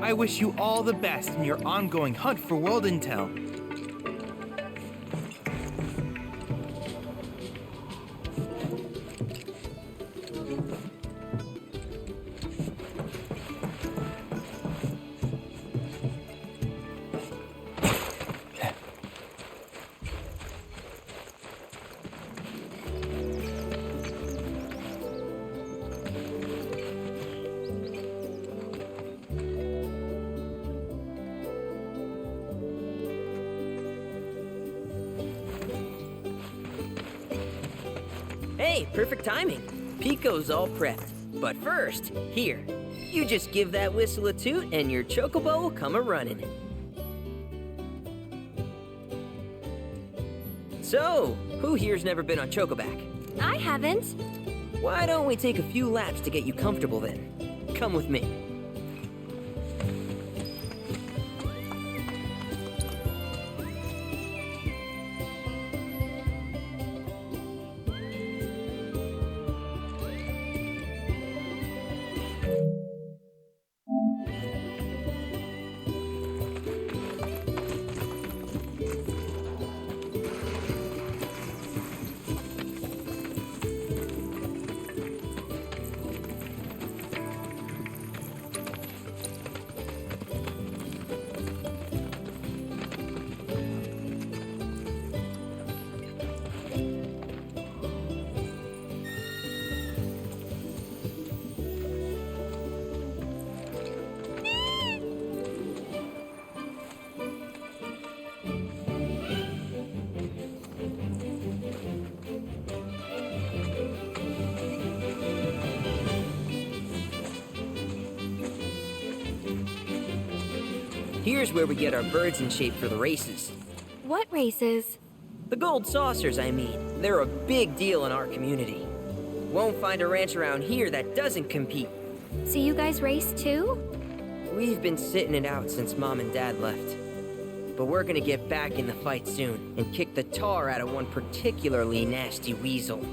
I wish you all the best in your ongoing hunt for world intel. Hey, perfect timing. Pico's all prepped. But first, here, you just give that whistle a toot and your chocobo will come a-running. So, who here's never been on Chocoback? I haven't. Why don't we take a few laps to get you comfortable then? Come with me. Here's where we get our birds in shape for the races. What races? The gold saucers, I mean. They're a big deal in our community. Won't find a ranch around here that doesn't compete. So you guys race too? We've been sitting it out since Mom and Dad left. But we're gonna get back in the fight soon and kick the tar out of one particularly nasty weasel.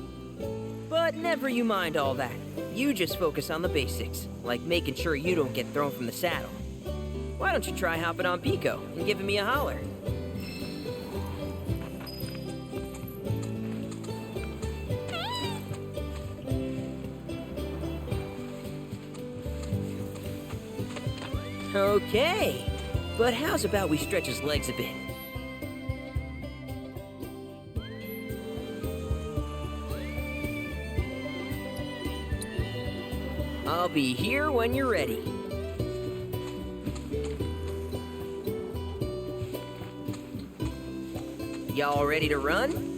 But never you mind all that. You just focus on the basics, like making sure you don't get thrown from the saddle. Why don't you try hopping on Pico and giving me a holler? Okay, but how's about we stretch his legs a bit? I'll be here when you're ready. Y'all ready to run?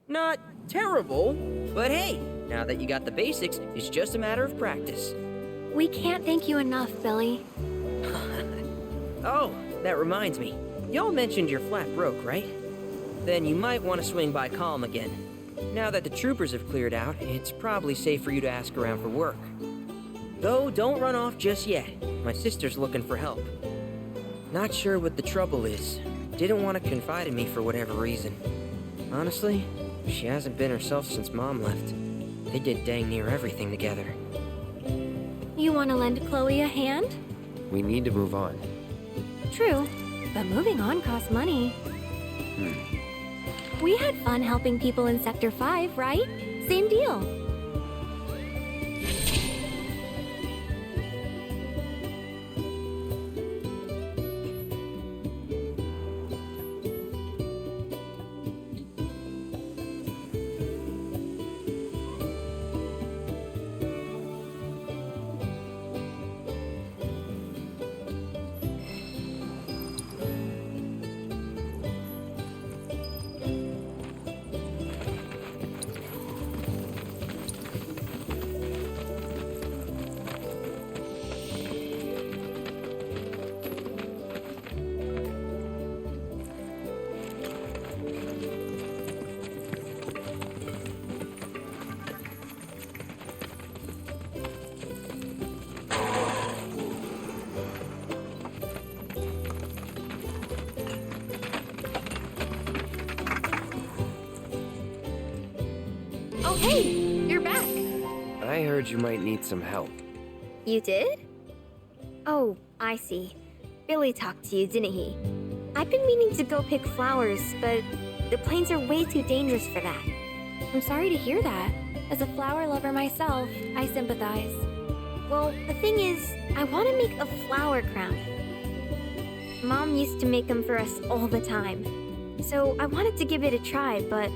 Not terrible, but hey, now that you got the basics, it's just a matter of practice. We can't thank you enough, Billy. Oh, that reminds me. Y'all mentioned your flat broke, right? Then you might want to swing by Calm again. Now that the troopers have cleared out, it's probably safe for you to ask around for work. Though, don't run off just yet. My sister's looking for help. Not sure what the trouble is. Didn't want to confide in me for whatever reason. Honestly, she hasn't been herself since Mom left. They did dang near everything together. You want to lend Chloe a hand? We need to move on. True, but moving on costs money. We had fun helping people in Sector 5, right? Same deal. Oh, hey! You're back! I heard you might need some help. You did? Oh, I see. Billy talked to you, didn't he? I've been meaning to go pick flowers, but the plains are way too dangerous for that. I'm sorry to hear that. As a flower lover myself, I sympathize. Well, the thing is, I want to make a flower crown. Mom used to make them for us all the time. So I wanted to give it a try, but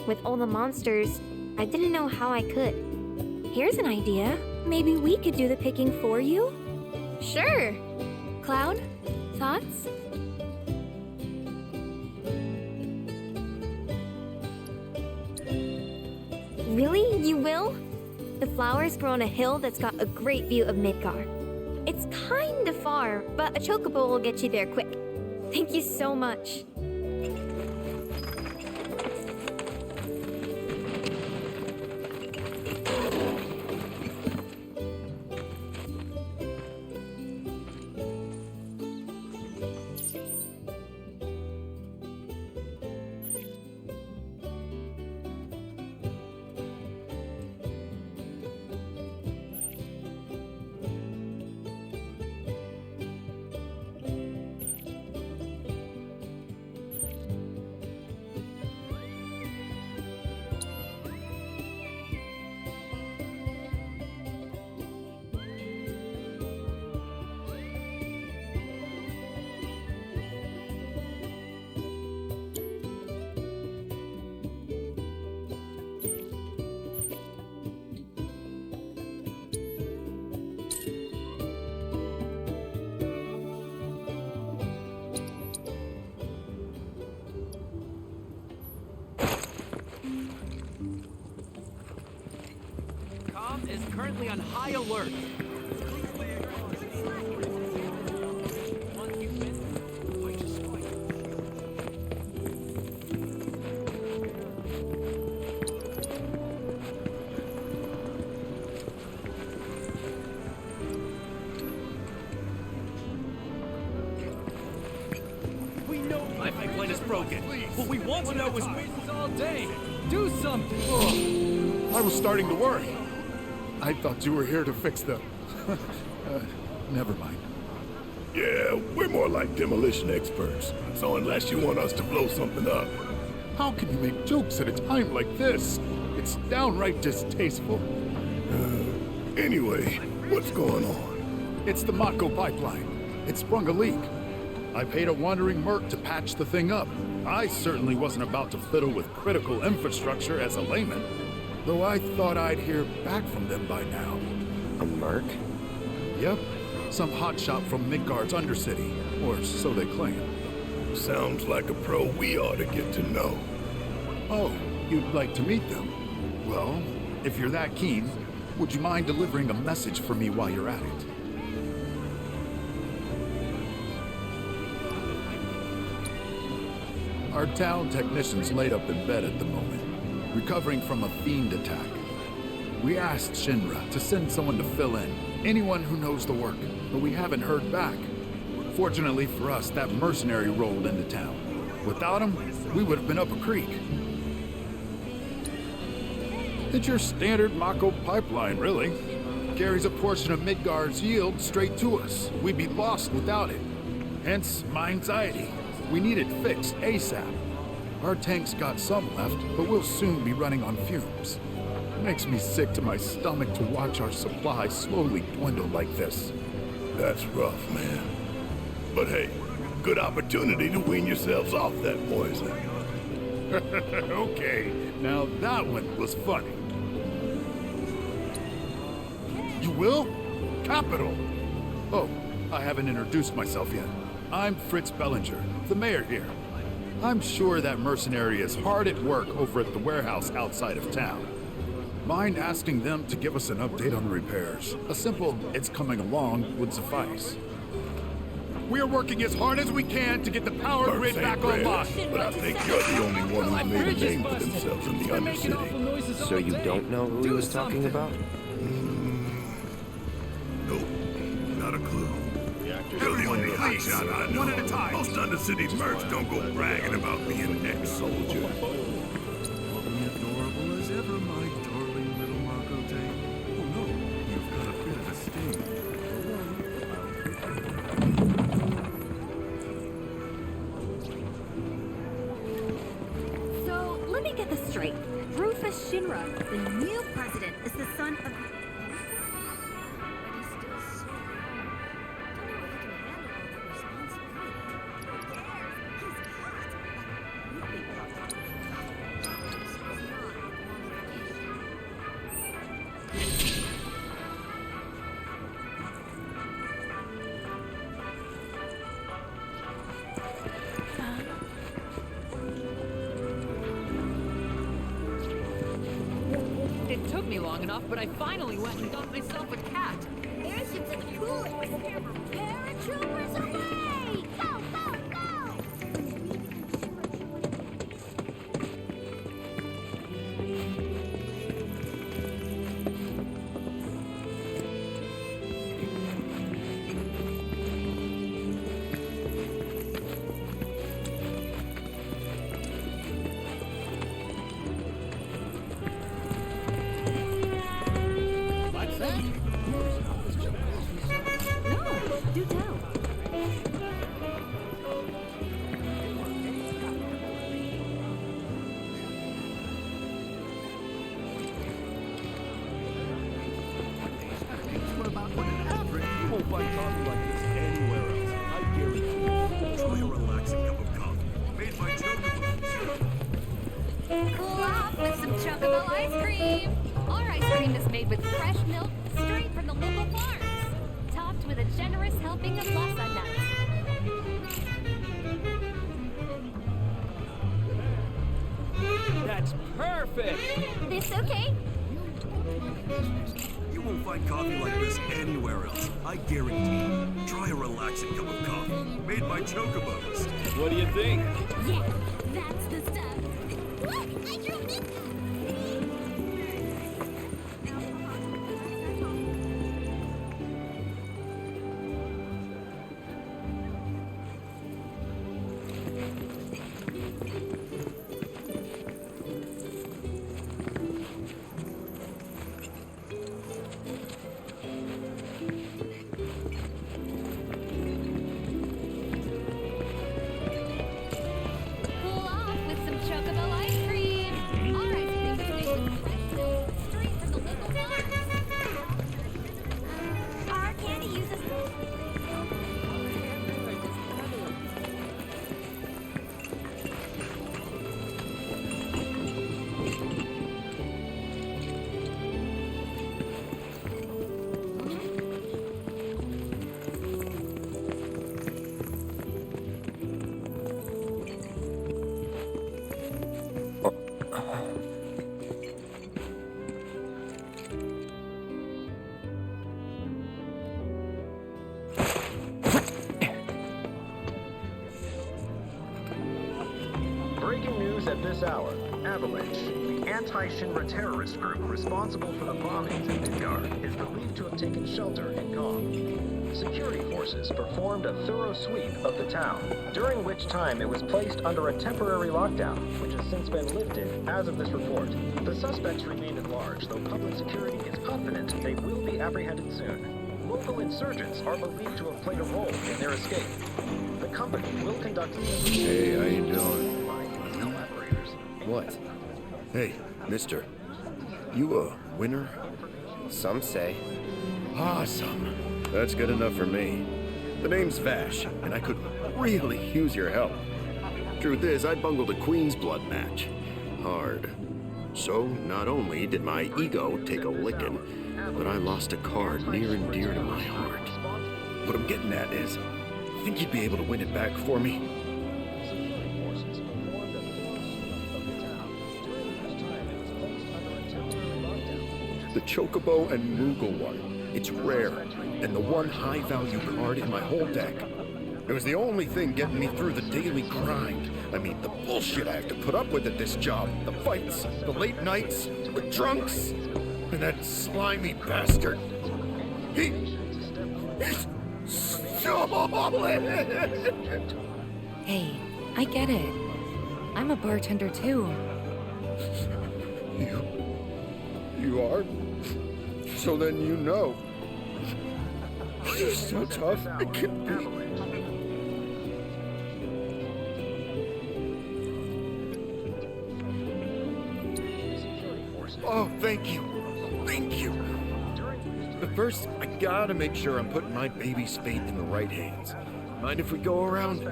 with all the monsters, I didn't know how I could. Here's an idea. Maybe we could do the picking for you? Sure. Cloud, thoughts? Really? You will? The flowers grow on a hill that's got a great view of Midgar. It's kinda far, but a chocobo will get you there quick. Thank you so much. Is currently on high alert. We know my pipeline is broken. What we want to know is wins all day. Do something. I was starting to worry. I thought you were here to fix them. Never mind. Yeah, we're more like demolition experts. So unless you want us to blow something up. How can you make jokes at a time like this? It's downright distasteful. Anyway, what's going on? It's the Mako pipeline. It sprung a leak. I paid a wandering merc to patch the thing up. I certainly wasn't about to fiddle with critical infrastructure as a layman. Though I thought I'd hear back from them by now. A merc? Yep. Some hotshot from Midgard's Undercity, or so they claim. Sounds like a pro we ought to get to know. Oh, you'd like to meet them? Well, if you're that keen, would you mind delivering a message for me while you're at it? Our town technician's laid up in bed at the moment, recovering from a fiend attack. We asked Shinra to send someone to fill in, anyone who knows the work, but we haven't heard back. Fortunately for us, that mercenary rolled into town. Without him, we would have been up a creek. It's your standard Mako pipeline, really. Carries a portion of Midgard's yield straight to us. We'd be lost without it. Hence, my anxiety. We need it fixed ASAP. Our tank's got some left, but we'll soon be running on fumes. It makes me sick to my stomach to watch our supply slowly dwindle like this. That's rough, man. But hey, good opportunity to wean yourselves off that poison. Okay, now that one was funny. You will? Capital! Oh, I haven't introduced myself yet. I'm Fritz Bellinger, the mayor here. I'm sure that mercenary is hard at work over at the warehouse outside of town. Mind asking them to give us an update on the repairs? A simple, it's coming along, would suffice. We're working as hard as we can to get the power grid back online. But I think you're the only one who made a name for themselves in the Undercity. So you don't know who he was talking about? Nope, not a clue. You're the only hotshot I know. One at a time. Most Undercity mercs don't go bragging about being an ex-soldier. Adorable as ever, my darling little Mako tank. Oh no, you've got a bit of a sting. So, let me get this straight. Rufus Shinra, the new president, is the son of... It took me long enough, but I finally went and got myself a cat. Airships are the coolest! Paratroopers away! Go, go, go! Do tell. What about what an average? You won't find coffee like this anywhere else. I guarantee. Try a relaxing cup of coffee made by Chocobo. Cool off with some Chocobo ice cream. Our ice cream is made with fresh milk straight from the local farms, topped with a generous helping of lhasa nuts. That's perfect. This okay? You won't find coffee like this anywhere else. I guarantee. Try a relaxing cup of coffee made by Chocobos. What do you think? Yeah, that's the stuff. Look, I drew Midgard. Cool off with some Chocobo ice cream. Our ice cream is made with fresh milk straight from the local farms. Our candy uses... Breaking news at this hour. Avalanche, the anti-Shinra terrorist group responsible for the bombings in Midgard, is believed to have taken shelter in Kong. security forces performed a thorough sweep of the town, during which time it was placed under a temporary lockdown, which has since been lifted as of this report. The suspects remain at large, though public security is confident they will be apprehended soon. Local insurgents are believed to have played a role in their escape. The company will conduct... Hey, how you doing? What? Hey, mister. You a winner? Some say. Awesome. That's good enough for me. The name's Vash, and I could really use your help. Truth is, I bungled a Queen's Blood match. Hard. So, not only did my ego take a licking, but I lost a card near and dear to my heart. What I'm getting at is, think you'd be able to win it back for me? The Chocobo and Moogle one. It's rare, and the one high-value card in my whole deck. It was the only thing getting me through the daily grind. I mean, the bullshit I have to put up with at this job. The fights, the late nights, the drunks, and that slimy bastard. He's solid! Hey, I get it. I'm a bartender too. You are? So then you know. He's so tough, it can't be. Oh, thank you. Thank you. But first, I gotta make sure I'm putting my baby's fate in the right hands. Mind if we go around?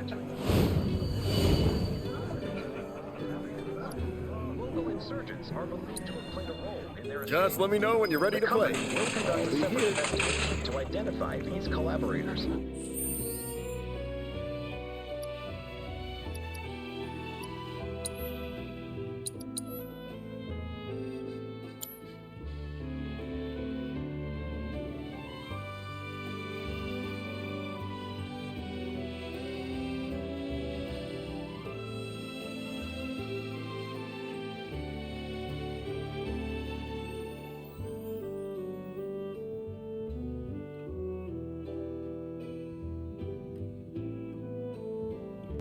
Just let me know when you're ready to play. I'll be here. To identify these collaborators.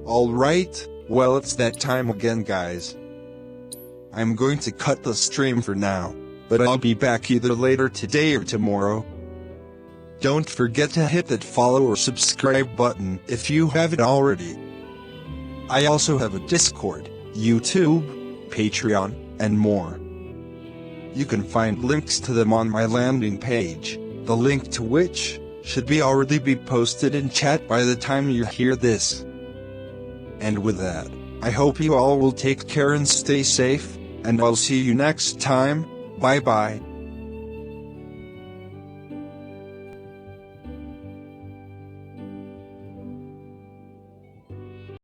Alright, well it's that time again guys. I'm going to cut the stream for now, but I'll be back either later today or tomorrow. Don't forget to hit that follow or subscribe button if you haven't already. I also have a Discord, YouTube, Patreon, and more. You can find links to them on my landing page, the link to which should already be posted in chat by the time you hear this. And with that, I hope you all will take care and stay safe, and I'll see you next time. Bye bye.